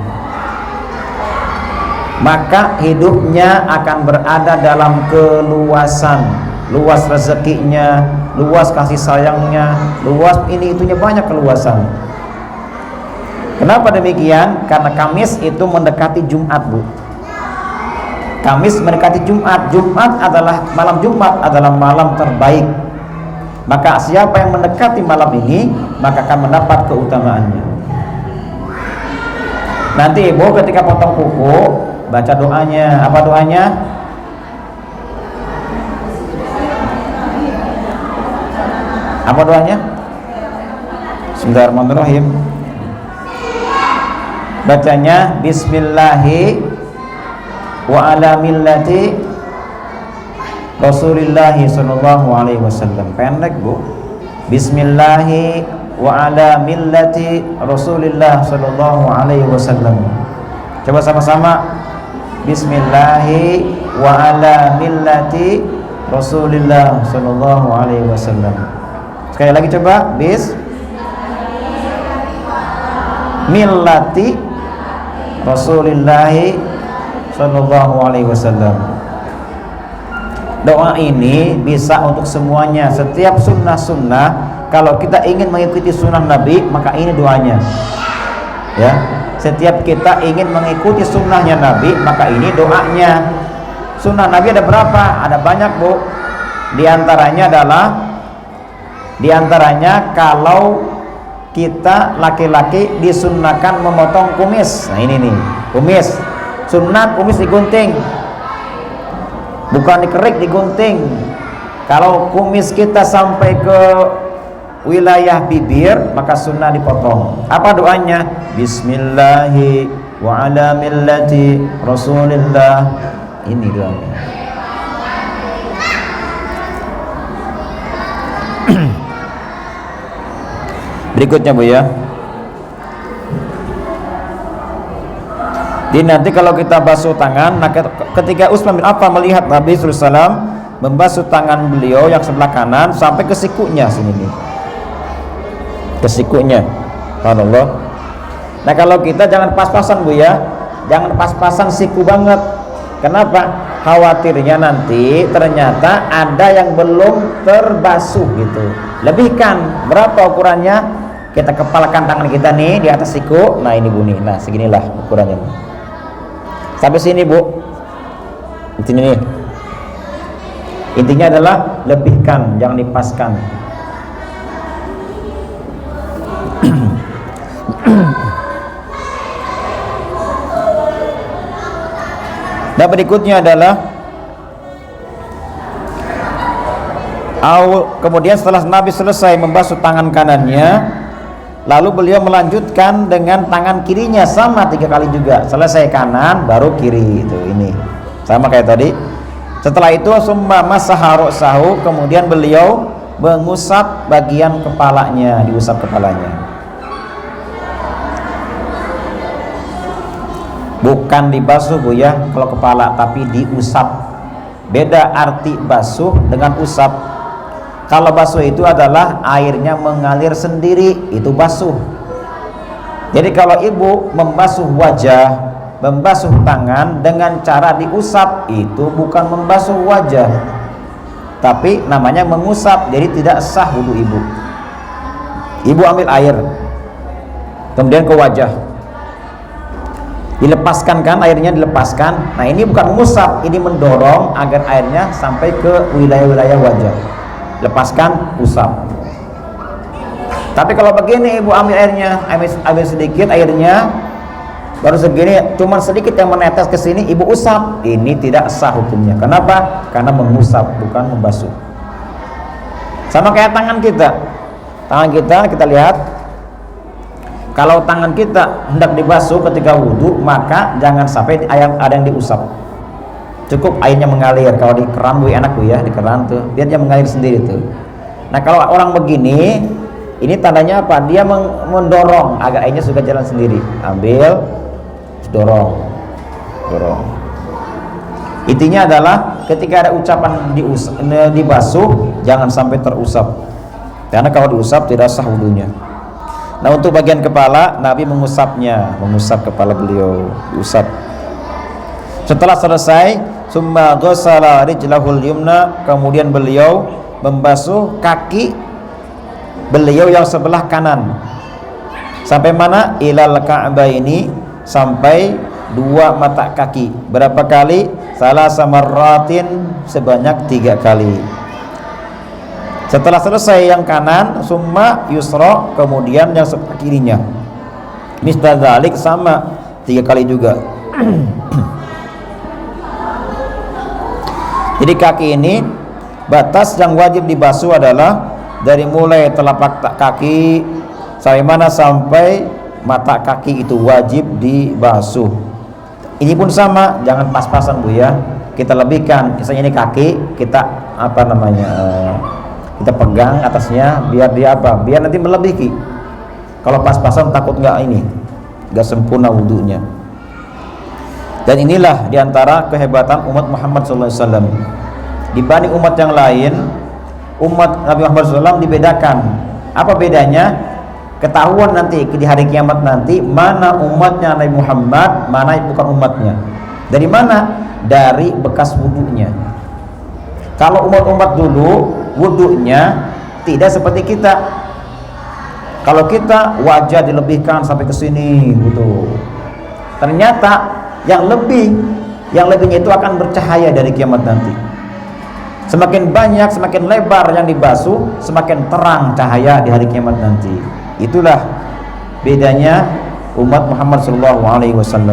Maka hidupnya akan berada dalam keluasan, luas rezekinya, luas kasih sayangnya, luas ini itunya, banyak keluasan. Kenapa demikian? Karena Kamis itu mendekati Jumat, Bu. Kamis mendekati Jumat. Malam Jumat adalah malam terbaik. Maka siapa yang mendekati malam ini, maka akan mendapat keutamaannya. Nanti Ibu ketika potong kuku, baca doanya. Apa doanya? Apa doanya? Bismillahirrahmanirrahim. Bacanya Bismillahi wa ala millati Rasulillahi sallallahu alaihi wasallam. Pendek, Bu. Bismillahi wa ala millati Rasulillah sallallahu alaihi wasallam. Coba sama-sama. Bismillahi wa ala millati Rasulillah sallallahu alaihi wasallam. Sekali lagi coba. Millati Rasulillahi sallallahu alaihi wasallam. Doa ini bisa untuk semuanya. Setiap sunnah-sunnah, kalau kita ingin mengikuti sunnah Nabi, maka ini doanya. Ya, setiap kita ingin mengikuti sunnahnya Nabi, maka ini doanya. Sunnah Nabi ada berapa? Ada banyak, Bu. Di antaranya kalau kita laki-laki disunnahkan memotong kumis. Nah ini nih, kumis. Sunat kumis digunting, bukan dikerik, digunting. Kalau kumis kita sampai ke wilayah bibir, maka sunnah dipotong. Apa doanya? Bismillahi wa ala millati Rasulillah. Ini doanya. Berikutnya, Bu ya. Jadi nanti kalau kita basuh tangan, nah ketika Utsman bin Affan melihat Nabi sallallahu alaihi wasallam membasuh tangan beliau yang sebelah kanan sampai ke sikunya sini nih. Ke sikunya. Subhanallah. Nah, kalau kita jangan pas-pasan, Bu ya. Jangan pas-pasan siku banget. Kenapa? Khawatirnya nanti ternyata ada yang belum terbasuh gitu. Lebihkan. Berapa ukurannya? Kita kepalkan tangan kita nih di atas siku. Nah ini Bu nih. Nah seginilah ukurannya. Sampai sini, Bu. Intinya nih. Intinya adalah lebihkan, jangan dipaskan. Dan berikutnya adalah kemudian setelah Nabi selesai membasuh tangan kanannya, lalu beliau melanjutkan dengan tangan kirinya sama 3 kali juga. Selesai kanan baru kiri. Itu ini sama kayak tadi. Setelah itu summa masaha ra'sahu, kemudian beliau mengusap bagian kepalanya, diusap kepalanya. Bukan dibasuh, Bu ya, kalau kepala, tapi diusap. Beda arti basuh dengan usap. Kalau basuh itu adalah airnya mengalir sendiri, itu basuh. Jadi kalau ibu membasuh wajah, membasuh tangan dengan cara diusap, itu bukan membasuh wajah, tapi namanya mengusap. Jadi tidak sah wudu ibu. Ibu ambil air, kemudian ke wajah, dilepaskan kan, airnya dilepaskan. Nah ini bukan mengusap, ini mendorong agar airnya sampai ke wilayah-wilayah wajah. Lepaskan, usap. Tapi kalau begini ibu ambil airnya, ambil sedikit airnya, baru segini, cuman sedikit yang menetes ke sini, ibu usap, ini tidak sah hukumnya. Kenapa? Karena mengusap, bukan membasuh. Sama kayak tangan kita. Tangan kita lihat, Kalau tangan kita hendak dibasuh ketika wudhu, maka jangan sampai ada yang diusap. Cukup airnya mengalir. Kalau di keran bu enak bu ya, di keran tuh biar dia mengalir sendiri tuh. Nah kalau orang begini, ini tandanya apa? Dia mendorong agar airnya suka jalan sendiri. Ambil, dorong. Intinya adalah ketika ada ucapan dibasuh, jangan sampai terusap. Karena kalau diusap tidak sah wudunya. Nah untuk bagian kepala, Nabi mengusap kepala beliau, diusap. Setelah selesai, summa ghassala rijlahul yumna, kemudian beliau membasuh kaki beliau yang sebelah kanan. Sampai mana? Ilal ka'baini, sampai dua mata kaki. Berapa kali? Salasa marratin, sebanyak 3 kali. Setelah selesai yang kanan, summa yusra, kemudian yang sebelah kirinya. Misal dzalik, sama 3 kali juga. Jadi kaki ini, batas yang wajib dibasuh adalah dari mulai telapak kaki sampai mana? Sampai mata kaki itu wajib dibasuh. Ini pun sama, jangan pas-pasan bu ya. Kita lebihkan, misalnya ini kaki, kita kita pegang atasnya biar dia apa? Biar nanti melebihi. Kalau pas-pasan takut nggak sempurna wudunya. Dan inilah diantara kehebatan umat Muhammad SAW. Dibanding umat yang lain, umat Nabi Muhammad SAW dibedakan. Apa bedanya? Ketahuan nanti di hari kiamat nanti mana umatnya Nabi Muhammad, mana bukan umatnya. Dari mana? Dari bekas wudunya. Kalau umat-umat dulu wudunya tidak seperti kita. Kalau kita wajah dilebihkan sampai ke sini wudu. Ternyata yang lebihnya itu akan bercahaya dari kiamat nanti. Semakin banyak, semakin lebar yang dibasuh, semakin terang cahaya di hari kiamat nanti. Itulah bedanya umat Muhammad SAW.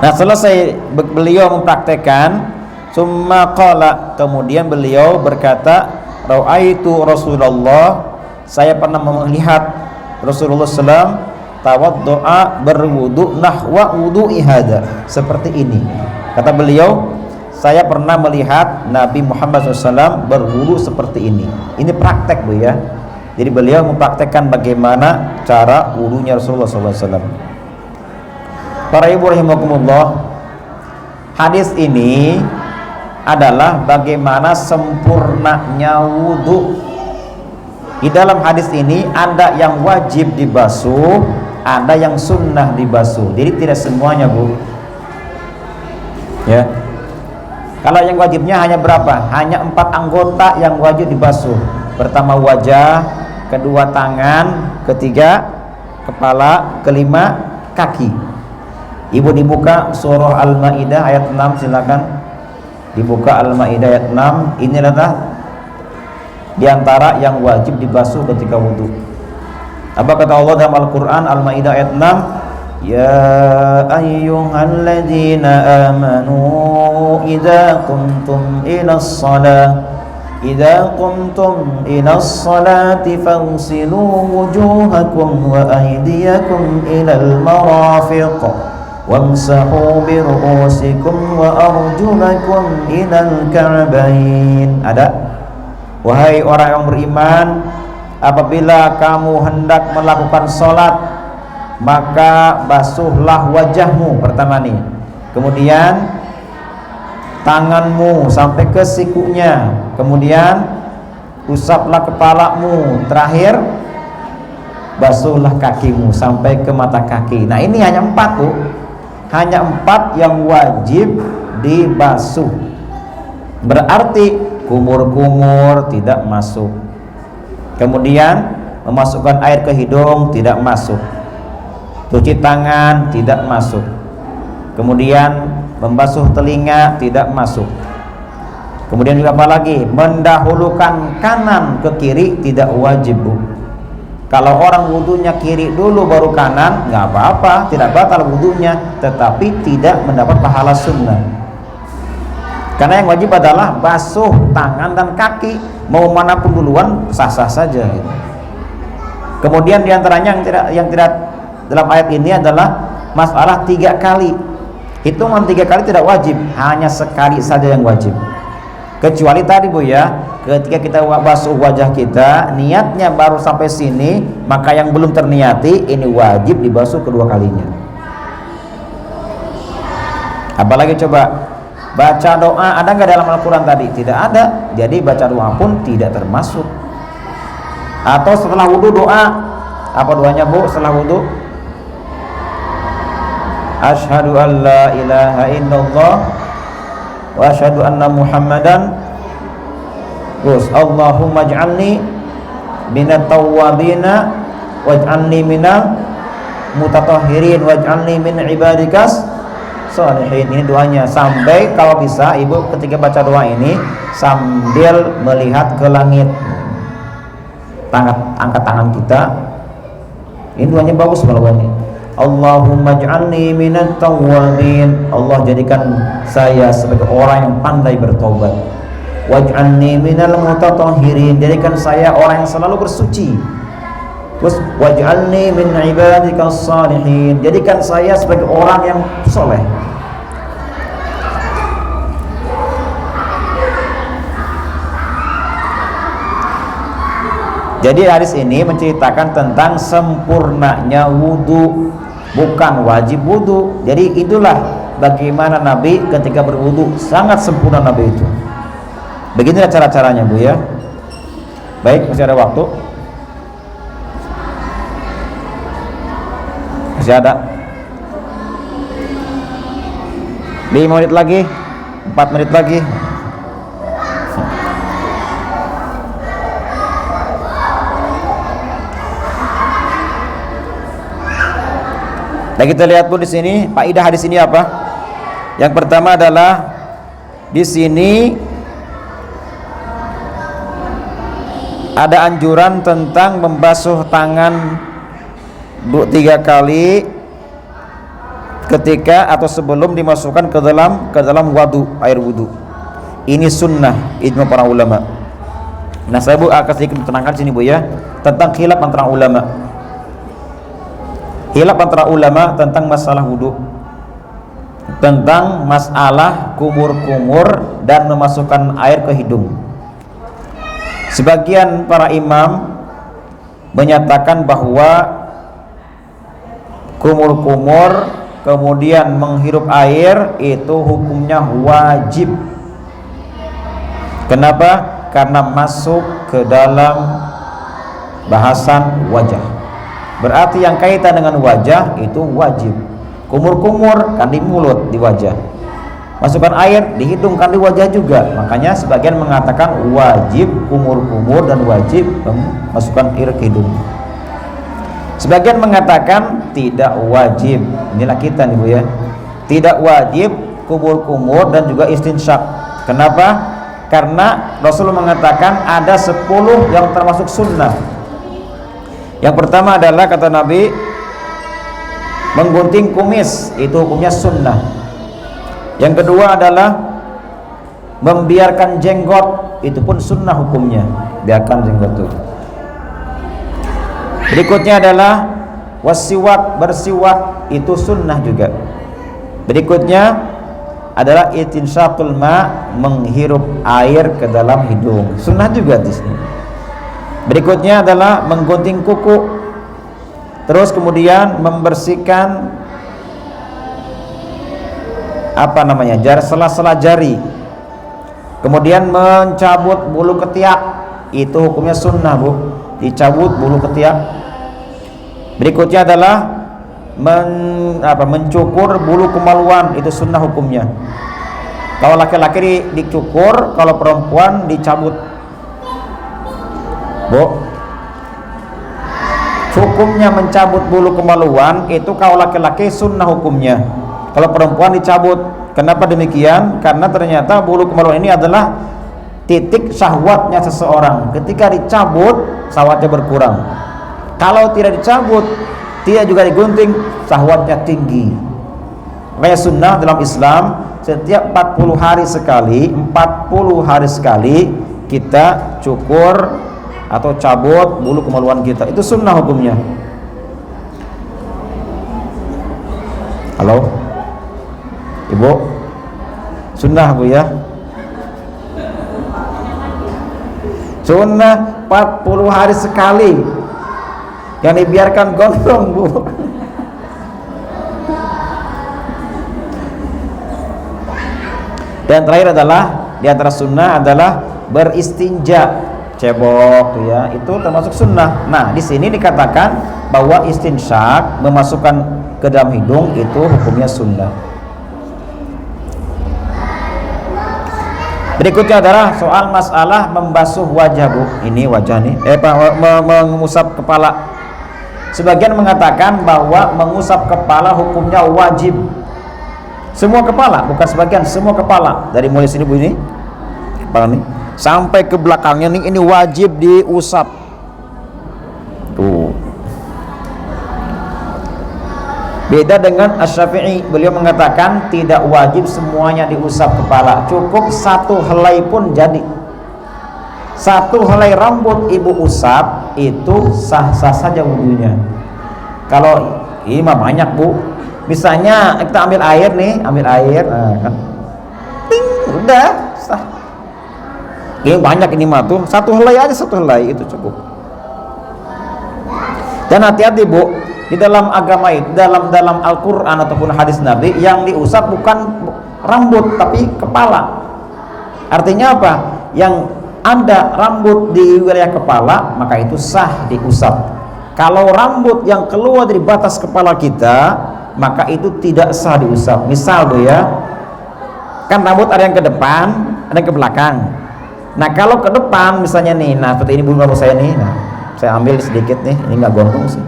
Nah selesai beliau mempraktekkan, summa qala, kemudian beliau berkata, ra'aitu Rasulullah, saya pernah melihat Rasulullah SAW tawaddu'a, berwudu nahwa wudu'i hadza, seperti ini. Kata beliau, saya pernah melihat Nabi Muhammad SAW berwudu seperti ini. Ini praktek bu ya. Jadi beliau mempraktekkan bagaimana cara wudunya Rasulullah SAW. Para ibu rahimakumullah, hadis ini adalah bagaimana sempurnanya wudu. Di dalam hadis ini ada yang wajib dibasuh, ada yang sunnah dibasuh. Jadi tidak semuanya bu ya. Kalau yang wajibnya hanya berapa? Hanya 4 anggota yang wajib dibasuh. Pertama wajah, kedua tangan, ketiga kepala, kelima kaki. Ibu dibuka surah Al-Maidah ayat 6, silakan. Dibuka Al-Maidah ayat 6. Ini adalah diantara yang wajib dibasuh ketika wudhu. Apa kata Allah dalam Al-Quran Al-Maidah ayat 6? Ya ayyuhalladzina amanu idza qumtum ilas salati fagsilu wujuhakum wa aydiyakum ilal marafiq wamsahu bi ru'usikum wa arjulakum ilal ka'bain. Ada? Wahai orang yang beriman, apabila kamu hendak melakukan sholat, maka basuhlah wajahmu pertama nih, kemudian tanganmu sampai ke sikunya, kemudian usaplah kepalamu, terakhir basuhlah kakimu sampai ke mata kaki. Nah ini hanya 4 bu, hanya 4 yang wajib dibasuh. Berarti kumur-kumur tidak masuk, kemudian memasukkan air ke hidung tidak masuk, cuci tangan tidak masuk, kemudian membasuh telinga tidak masuk, kemudian juga apa lagi, mendahulukan kanan ke kiri tidak wajib bu. Kalau orang wudunya kiri dulu baru kanan, nggak apa-apa, tidak batal wudunya, tetapi tidak mendapat pahala sunnah. Karena yang wajib adalah basuh tangan dan kaki, mau manapun duluan sah-sah saja. Kemudian diantaranya yang tidak dalam ayat ini adalah masalah 3 kali. Hitungan 3 kali tidak wajib, hanya sekali saja yang wajib. Kecuali tadi Bu ya, ketika kita basuh wajah kita, niatnya baru sampai sini, maka yang belum terniati ini wajib dibasuh kedua kalinya. Apalagi coba baca doa, ada nggak dalam Al-Quran tadi? Tidak ada. Jadi baca doa pun tidak termasuk. Atau setelah wudhu doa, apa doanya Bu setelah wudhu? Asyhadu an la ilaha illallah wa asyhadu anna Muhammadan. Terus Allahumma ij'alni minat tawwabina waj'alni minal mutatahhirin waj'alni min ibadikas sholihin. Ini doanya. Sampai kalau bisa Ibu ketika baca doa ini sambil melihat ke langit, angkat tangan kita. Ini doanya bagus kalau ini. Allahumma ij'alni minat tawwabin. Allah jadikan saya sebagai orang yang pandai bertobat. Waj'alni minal mutatahhirin. Jadikan saya orang yang selalu bersuci. Terus waj'alni min ibadikas sholihin. Jadikan saya sebagai orang yang soleh. Jadi hadis ini menceritakan tentang sempurnanya wudhu, bukan wajib wudhu. Jadi itulah bagaimana Nabi ketika berwudhu, sangat sempurna Nabi itu. Beginilah cara-caranya Bu ya. Baik, masih ada waktu? Masih ada 5 menit lagi, 4 menit lagi. Nah, kita lihat Bu di sini, faedah hadis ini apa? Yang pertama adalah di sini ada anjuran tentang membasuh tangan 3 kali ketika atau sebelum dimasukkan ke dalam air wudu. Ini sunnah ijma para ulama. Nah, saya Bu akan sedikit menerangkan sini Bu ya, tentang khilaf antara ulama. Khilaf antara ulama tentang masalah wudu, tentang masalah kumur-kumur dan memasukkan air ke hidung. Sebagian para imam menyatakan bahwa kumur-kumur kemudian menghirup air itu hukumnya wajib. Kenapa? Karena masuk ke dalam bahasan wajah. Berarti yang kaitan dengan wajah itu wajib. Kumur-kumur kan di mulut, di wajah. Masukkan air di hidung kan di wajah juga. Makanya sebagian mengatakan wajib kumur-kumur dan wajib masukkan air ke hidung. Sebagian mengatakan tidak wajib. Inilah kita nih Bu ya. Tidak wajib kumur-kumur dan juga istinsyak. Kenapa? Karena Rasulullah mengatakan ada 10 yang termasuk sunnah. Yang pertama adalah kata Nabi, menggunting kumis, itu hukumnya sunnah. Yang kedua adalah membiarkan jenggot, itu pun sunnah hukumnya, biarkan jenggot itu. Berikutnya adalah wasiwak, bersiwak, itu sunnah juga. Berikutnya adalah itinsyaqul ma, menghirup air ke dalam hidung, sunnah juga di sini. Berikutnya adalah menggunting kuku. Terus kemudian membersihkan sela-sela jari. Kemudian mencabut bulu ketiak, itu hukumnya sunnah Bu, dicabut bulu ketiak. Berikutnya adalah mencukur bulu kemaluan, itu sunnah hukumnya. Kalau laki-laki dicukur, kalau perempuan dicabut. Bu, hukumnya mencabut bulu kemaluan itu kalau laki-laki sunnah hukumnya, kalau perempuan dicabut. Kenapa demikian? Karena ternyata bulu kemaluan ini adalah titik syahwatnya seseorang. Ketika dicabut, syahwatnya berkurang. Kalau tidak dicabut, tidak juga digunting, syahwatnya tinggi. Makanya sunnah dalam Islam setiap 40 hari sekali kita cukur atau cabut bulu kemaluan kita, itu sunnah hukumnya. Halo Ibu, sunnah Bu ya, sunnah 40 hari sekali, yang dibiarkan gondrong Bu. Dan terakhir adalah di antara sunnah adalah beristinja, cebok tuh ya, itu termasuk sunnah. Nah, di sini dikatakan bahwa istinsyak, memasukkan ke dalam hidung, itu hukumnya sunnah. Berikutnya adalah soal masalah membasuh wajah Bu. Ini wajah nih, mengusap kepala. Sebagian mengatakan bahwa mengusap kepala hukumnya wajib. Semua kepala, bukan sebagian, semua kepala. Dari mulai sini Bu, ini kepala nih sampai ke belakangnya nih, ini wajib diusap. Tuh. Beda dengan Asy-Syafi'i, beliau mengatakan tidak wajib semuanya diusap kepala, cukup satu helai pun jadi. Satu helai rambut ibu usap itu sah-sah saja wudunya. Kalau ini mah banyak Bu, misalnya kita ambil air nih, nah, kan, ting, udah sah. Ini banyak, ini mah tuh satu helai aja, satu helai itu cukup. Dan hati-hati Bu, di dalam agama itu, dalam Al-Quran ataupun hadis Nabi, yang diusap bukan rambut tapi kepala. Artinya apa? Yang ada rambut di wilayah kepala, maka itu sah diusap. Kalau rambut yang keluar dari batas kepala kita, maka itu tidak sah diusap. Misal Bu ya, kan rambut ada yang ke depan, ada yang ke belakang. Nah kalau ke depan misalnya nih, nah seperti ini bulu rambut saya nih, nah saya ambil sedikit nih, ini nggak gondrong sih.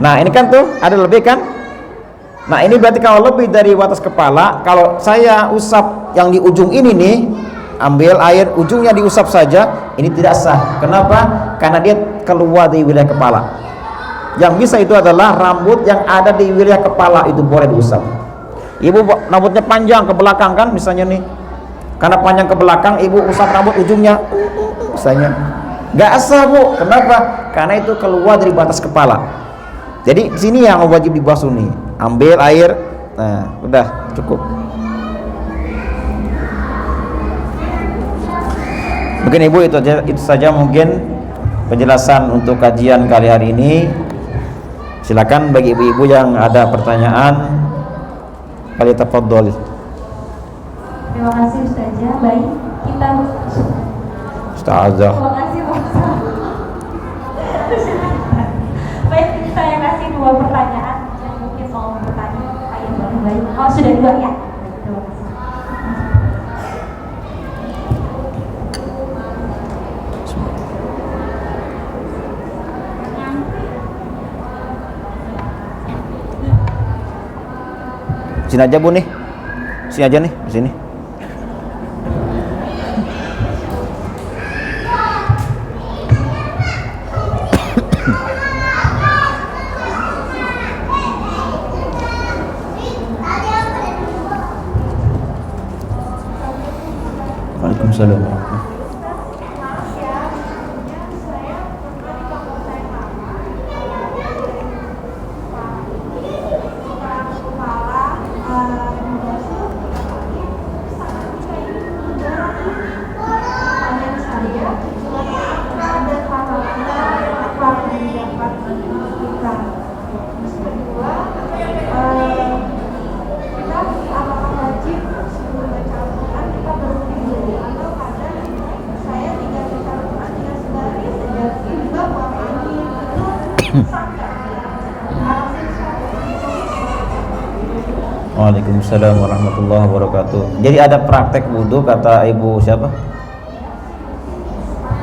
Nah ini kan tuh ada lebih kan. Nah ini berarti kalau lebih dari batas kepala, kalau saya usap yang di ujung ini nih, ambil air ujungnya diusap saja, ini tidak sah. Kenapa? Karena dia keluar dari wilayah kepala. Yang bisa itu adalah rambut yang ada di wilayah kepala, itu boleh diusap. Ibu rambutnya panjang ke belakang kan misalnya nih, karena panjang ke belakang ibu usap rambut ujungnya misalnya, nggak sah Bu. Kenapa? Karena itu keluar dari batas kepala. Jadi di sini yang wajib dibasuh nih, ambil air, nah udah cukup. Mungkin Ibu itu saja mungkin penjelasan untuk kajian kali hari ini. Silakan bagi ibu-ibu yang ada pertanyaan, kali tafadhol. Terima kasih Ustazah. Baik, kita Ustazah. terima kasih Ustazah. Baik, saya kasih dua pertanyaan yang mungkin mau bertanya. Baik. Oh, sudah dua ya. Terima kasih. Sini aja Bu nih, sini aja nih, di sini. Waalaikumsalam. Waalaikumsalam warahmatullahi wabarakatuh. Jadi ada praktek wudhu, kata ibu siapa?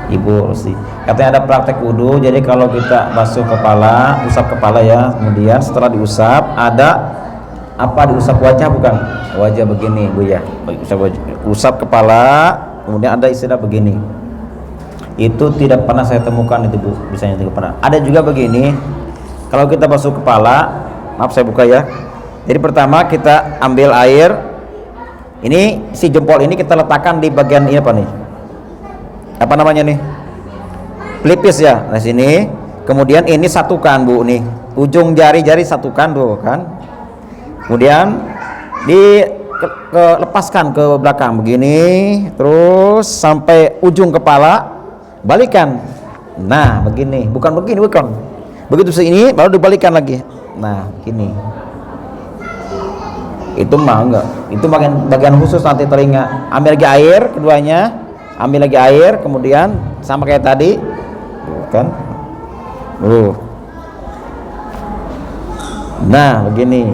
Ibu Rosi. Katanya ada praktek wudhu. Jadi kalau kita basuh kepala, usap kepala ya, kemudian setelah diusap ada apa, diusap wajah bukan? Wajah begini Bu ya. Usap kepala, kemudian ada istilah begini. Itu tidak pernah saya temukan itu Bu. Bisanya tidak pernah. Ada juga begini. Kalau kita basuh kepala, maaf saya buka ya. Jadi pertama kita ambil air, ini si jempol ini kita letakkan di bagian ini apa nih? Apa namanya nih? pelipis ya, di sini. Kemudian ini satukan Bu nih, ujung jari-jari satukan tuh kan. Kemudian lepaskan ke belakang begini, terus sampai ujung kepala, balikan. Nah begini, bukan. Begitu sini baru dibalikan lagi. Nah gini. Itu mah enggak, itu bagian khusus nanti telinga. Ambil lagi air keduanya, ambil lagi air, kemudian sama kayak tadi, kan? Nah begini.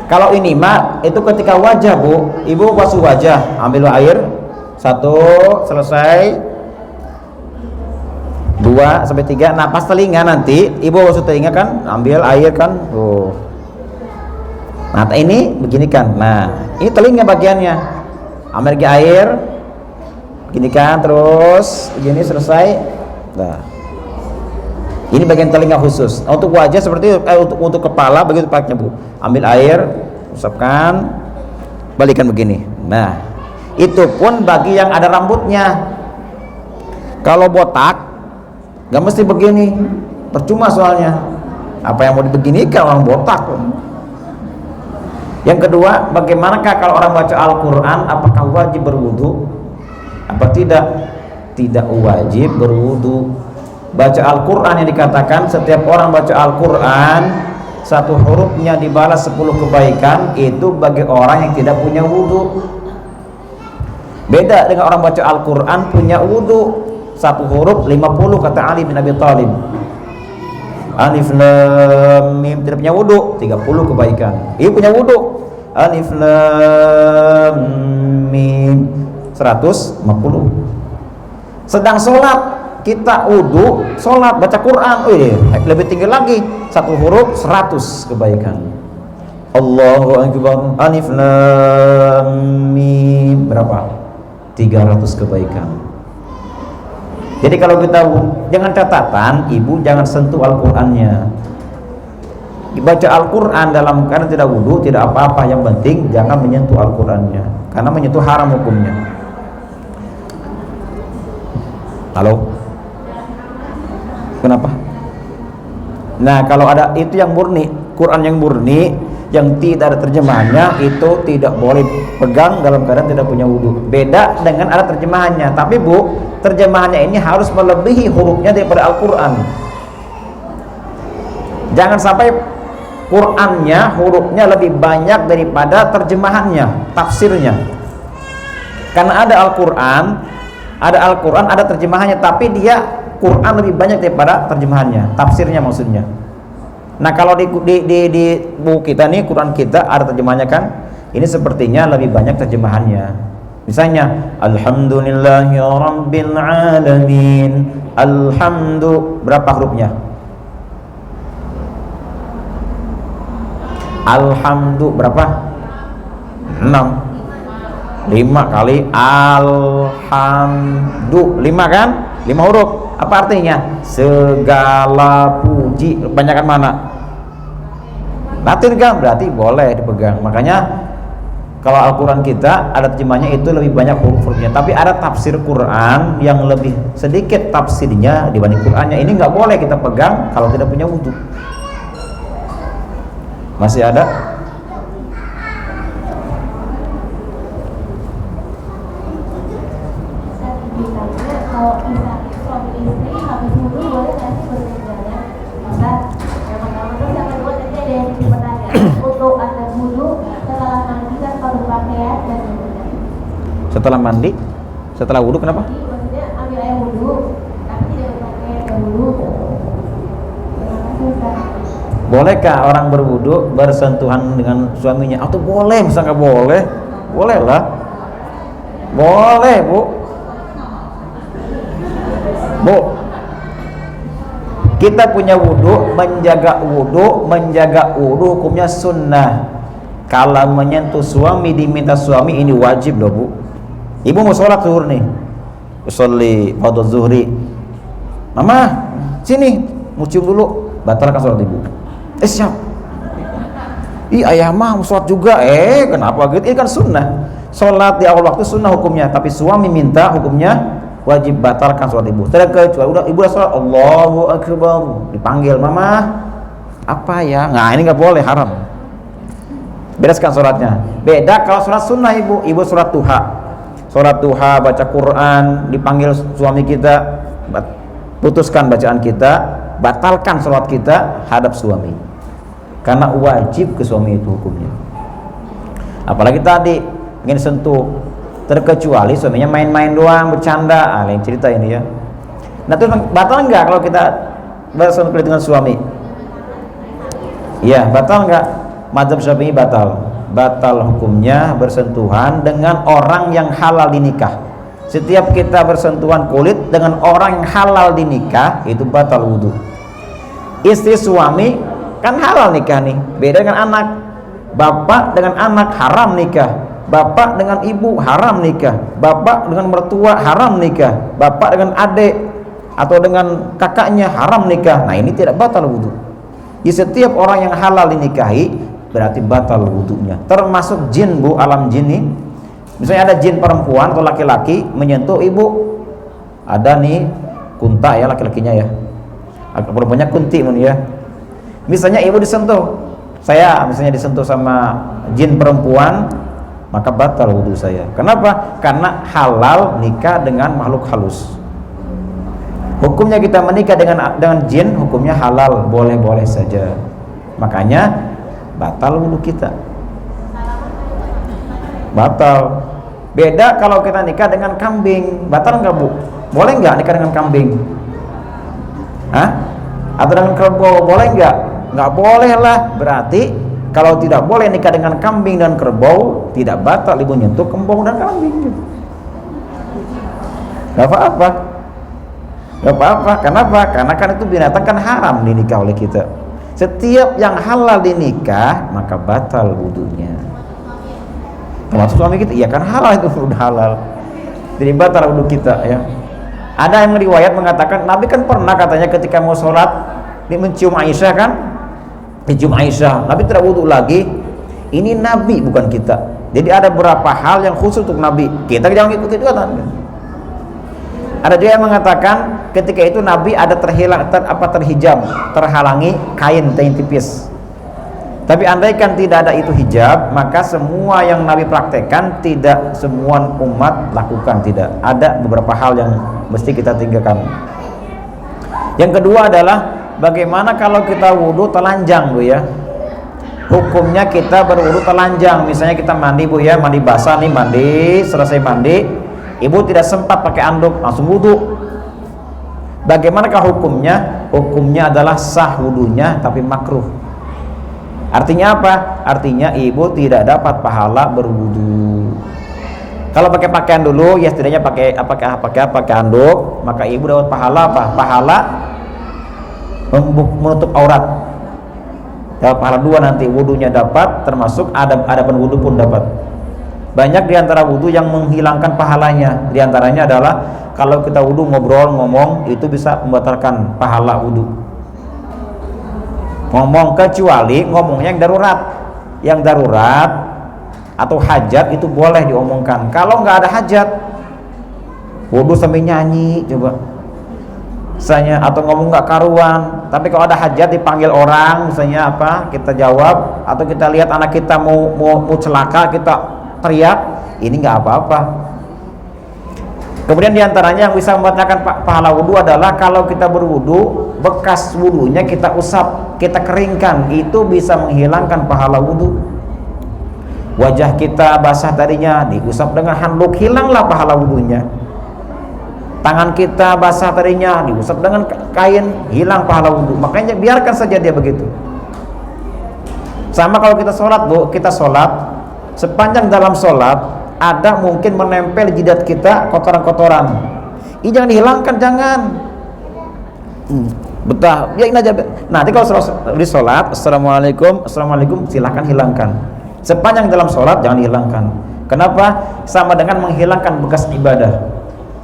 Kalau ini mah itu ketika wajah Bu, ibu basuh wajah, ambil air 1, selesai 2 sampai 3. Nah pas telinga nanti ibu basuh telinga kan, ambil air kan, tuh. Nah ini begini kan, nah ini telinga bagiannya, ambil lagi air, begini kan, terus begini selesai. Nah ini bagian telinga khusus. Untuk wajah seperti untuk kepala begitu pakainya Bu. Ambil air, usapkan, balikan begini. Nah, itu pun bagi yang ada rambutnya. Kalau botak, nggak mesti begini. Percuma soalnya. Apa yang mau dibeginikan orang botak? Yang kedua, bagaimanakah kalau orang baca Al-Quran? Apakah wajib berwudu? Apa tidak? Tidak wajib berwudu. Baca Al-Quran yang dikatakan setiap orang baca Al-Quran satu hurufnya dibalas 10 kebaikan, itu bagi orang yang tidak punya wudu. Beda dengan orang baca Al-Quran punya wudu, satu huruf 50 kata Ali bin Abi Thalib. Alif Lam Mim tidak punya wudu, 30 kebaikan. Ia punya wudu. Alif Lam Mim 150. Sedang sholat kita wudu, sholat, baca Quran, lebih tinggi lagi, satu huruf 100 kebaikan. Allahu Akbar, Alif Lam Mim berapa? 300 kebaikan. Jadi kalau kita jangan catatan, ibu jangan sentuh Al-Qur'annya. Baca Al-Qur'an dalam keadaan tidak wudu tidak apa-apa, yang penting jangan menyentuh Al-Qur'annya, karena menyentuh haram hukumnya. Halo? Kenapa? Nah kalau ada itu yang murni, Quran yang murni, yang tidak ada terjemahannya, itu tidak boleh pegang dalam keadaan tidak punya wudu. Beda dengan ada terjemahannya. Tapi Bu, terjemahannya ini harus melebihi hurufnya daripada Al-Quran. Jangan sampai Qurannya hurufnya lebih banyak daripada terjemahannya, tafsirnya. Karena ada Al-Quran, ada terjemahannya, tapi dia Quran lebih banyak daripada terjemahannya, tafsirnya maksudnya. Nah kalau di buku kita nih, Quran kita ada terjemahannya kan, ini sepertinya lebih banyak terjemahannya. Misalnya Alhamdulillahi Rabbil Alamin. Alhamdu berapa hurufnya? Alhamdu berapa? 6. 5 kali Alhamdu, 5 kan? 5 huruf. Apa artinya? Segala puji. Kebanyakan mana? Latin kan? Berarti boleh dipegang. Makanya kalau Al-Quran kita ada terjemahnya itu lebih banyak huruf-hurufnya. Tapi ada tafsir Quran yang lebih sedikit tafsirnya dibanding Qurannya. Ini nggak boleh kita pegang kalau tidak punya wudu. Masih ada? Kalau misalnya suami istri habis wudu boleh nggak sih berjalan? Maka yang pertama terus yang kedua tadi ada yang pertanyaan untuk anda wudu setelah mandi tanpa berpakaian dan kemudian Setelah mandi? Setelah wudu kenapa? jadi maksudnya ambil air wudu tapi tidak berpakaian dahulu. Terima kasih Ustaz. Bolehkah orang berwudu bersentuhan dengan suaminya? Atau boleh? Masa nggak boleh? Boleh lah. Boleh Bu. Bu, kita punya wudu, menjaga wudu hukumnya sunnah. Kalau menyentuh suami diminta suami ini wajib loh Bu. Ibu mau sholat zuhur nih, usolli fardhu zuhri. Mama, sini, mau cium dulu, batalkan sholat ibu. Siap. Ayah mah mau sholat juga. Kenapa gitu? Ini kan sunnah. Sholat di awal waktu sunnah hukumnya, tapi suami minta hukumnya wajib batalkan sholat ibu. Terkecuali udah ibu udah sholat Allahu Akbar, dipanggil mama apa ya, nah ini nggak boleh, haram, bereskan sholatnya. Beda kalau sholat sunnah ibu sholat duha baca Quran, dipanggil suami kita, putuskan bacaan kita, batalkan sholat kita hadap suami, karena wajib ke suami itu hukumnya. Apalagi tadi ingin sentuh, terkecuali suaminya main-main doang, bercanda, lain cerita ini ya. Nah itu batal nggak kalau kita bersentuh dengan suami? Iya, batal nggak? Mazhab Syafi'i batal hukumnya bersentuhan dengan orang yang halal dinikah. Setiap kita bersentuhan kulit dengan orang yang halal dinikah itu batal wudu. Istri suami kan halal nikah nih, beda dengan anak. Bapak dengan anak haram nikah, bapak dengan ibu haram nikah, bapak dengan mertua haram nikah, bapak dengan adik atau dengan kakaknya haram nikah. Nah ini tidak batal wudu. Di setiap orang yang halal dinikahi berarti batal wudunya. Termasuk jin bu, alam jin nih. Misalnya ada jin perempuan atau laki-laki menyentuh ibu, ada nih kunta ya laki-lakinya ya, perempuannya kunti ya. Misalnya ibu disentuh, saya misalnya disentuh sama jin perempuan, maka batal wudu saya. Kenapa? Karena halal nikah dengan makhluk halus. Hukumnya kita menikah dengan jin, hukumnya halal, boleh-boleh saja. Makanya batal wudu kita. Batal. Beda kalau kita nikah dengan kambing, batal nggak bu? Boleh nggak nikah dengan kambing? Hah? Atau dengan kerbau, boleh nggak? Nggak boleh lah. Berarti kalau tidak boleh nikah dengan kambing dan kerbau, tidak batal ibu nyentuh kerbau dan kambing. Nggak apa-apa. Nggak apa-apa. Kenapa? Karena kan itu binatang kan haram dinikah oleh kita. Setiap yang halal dinikah maka batal wudunya. Termasuk suami kita, iya kan halal, itu udah halal, jadi batal wudu kita ya. Ada yang riwayat mengatakan Nabi kan pernah katanya ketika mau sholat dia mencium Aisyah kan, mencium Aisyah, Nabi tidak wudu lagi. Ini Nabi bukan kita. Jadi ada beberapa hal yang khusus untuk Nabi, kita jangan ikuti juga kan. Ada juga yang mengatakan ketika itu Nabi ada terhijab, terhalangi kain tipis. Tapi andaikan tidak ada itu hijab, maka semua yang Nabi praktekkan tidak semua umat lakukan, tidak. Ada beberapa hal yang mesti kita tinggalkan. Yang kedua adalah bagaimana kalau kita wudhu telanjang bu ya. Hukumnya kita berwudhu telanjang. Misalnya kita mandi bu ya, mandi basah nih, mandi, selesai mandi, ibu tidak sempat pakai anduk, langsung wudhu. Bagaimanakah hukumnya? Hukumnya adalah sah wudhunya tapi makruh. Artinya apa? Artinya ibu tidak dapat pahala berwudu. Kalau pakai pakaian dulu, ya setidaknya pakai anduk, maka ibu dapat pahala apa? Pahala menutup aurat. Dapat pahala dua nanti, wudunya dapat, termasuk adab wudu pun dapat. Banyak diantara wudu yang menghilangkan pahalanya. Diantaranya adalah kalau kita wudu ngomong, itu bisa membatalkan pahala wudu. Ngomong, kecuali ngomongnya yang darurat atau hajat itu boleh diomongkan. Kalau nggak ada hajat, wudu sambil nyanyi coba misalnya, atau ngomong nggak karuan. Tapi kalau ada hajat dipanggil orang misalnya apa, kita jawab, atau kita lihat anak kita mau celaka, kita teriak, ini nggak apa-apa. Kemudian diantaranya yang bisa membatalkan pahala wudu adalah kalau kita berwudu, bekas wudunya kita usap, kita keringkan, itu bisa menghilangkan pahala wudu. Wajah kita basah tadinya, diusap dengan handuk, hilanglah pahala wudunya. Tangan kita basah tadinya, diusap dengan kain, hilang pahala wudu. Makanya biarkan saja dia begitu. Sama kalau kita sholat bu, kita sholat, sepanjang dalam sholat ada mungkin menempel jidat kita kotoran-kotoran, ini jangan dihilangkan, jangan betah, ya ini aja. Nanti kalau di sholat assalamualaikum silahkan hilangkan. Sepanjang dalam sholat jangan dihilangkan. Kenapa? Sama dengan menghilangkan bekas ibadah.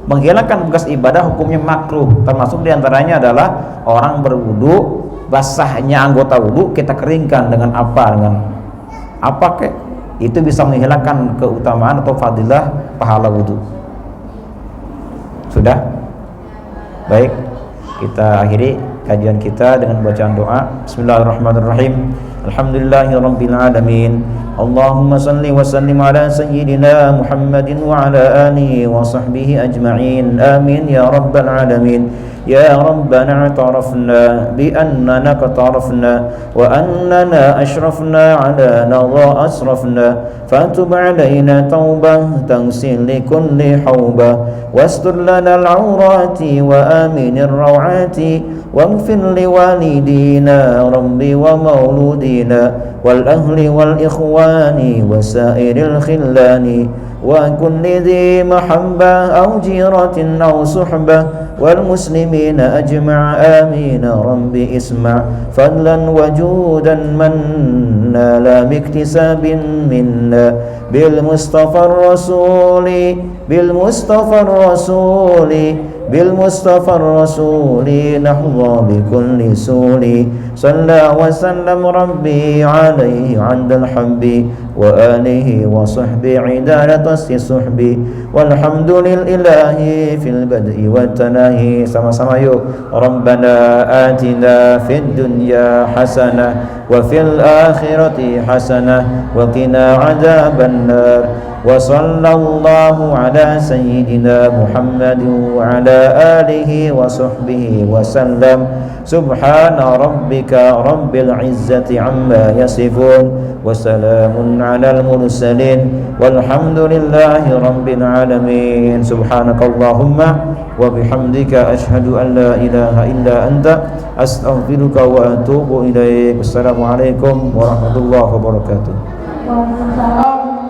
Menghilangkan bekas ibadah hukumnya makruh. Termasuk diantaranya adalah orang berwudu, basahnya anggota wudu kita keringkan dengan apa kek, itu bisa menghilangkan keutamaan atau fadilah pahala wudu. Sudah? Baik, kita akhiri kajian kita dengan bacaan doa. Bismillahirrahmanirrahim. Alhamdulillahirabbil alamin. Allahumma salli wa sallim ala sayyidina Muhammadin wa ala alihi wa sahbihi ajma'in. Amin ya rabbal alamin. يا ربنا اعترفنا بأننا اقترفنا وأننا أشرفنا على نظى أسرفنا فتب علينا توبة تغسل لكل حوبة واستر لنا العورات وآمن الروعات واغفر لوالدينا ربي ومولودينا والأهل والإخوان وسائر الخلان وكل ذي محبة أو جيرة أو صحبة والمسلمين أجمع آمين رب اسمع فضلا وجودا منا لا باكتساب منا بالمصطفى الرسول بالمصطفى الرسول نحظى بكل سول صلى وسلم ربي عليه عند الحب وآله وصحبه عدالة الصحب والحمد لله في البدء والتناهي. Sama-sama yuk. Rabbana atina fid dunya hasanah wa fil akhirati hasanah wa qina adzaban nar. Wa sallallahu ala sayyidina Muhammadin wa ala alihi wa sahbihi wa sallam. Subhana rabbika rabbil izzati amma yasifun wa salamun alal mursalin walhamdulillahi rabbil alamin. Subhanakallahumma wa bihamdika ashhadu an la ilaha illa anta astaghfiruka wa atubu ilaik. Assalamualaikum warahmatullahi wabarakatuh. Waalaikumsalam.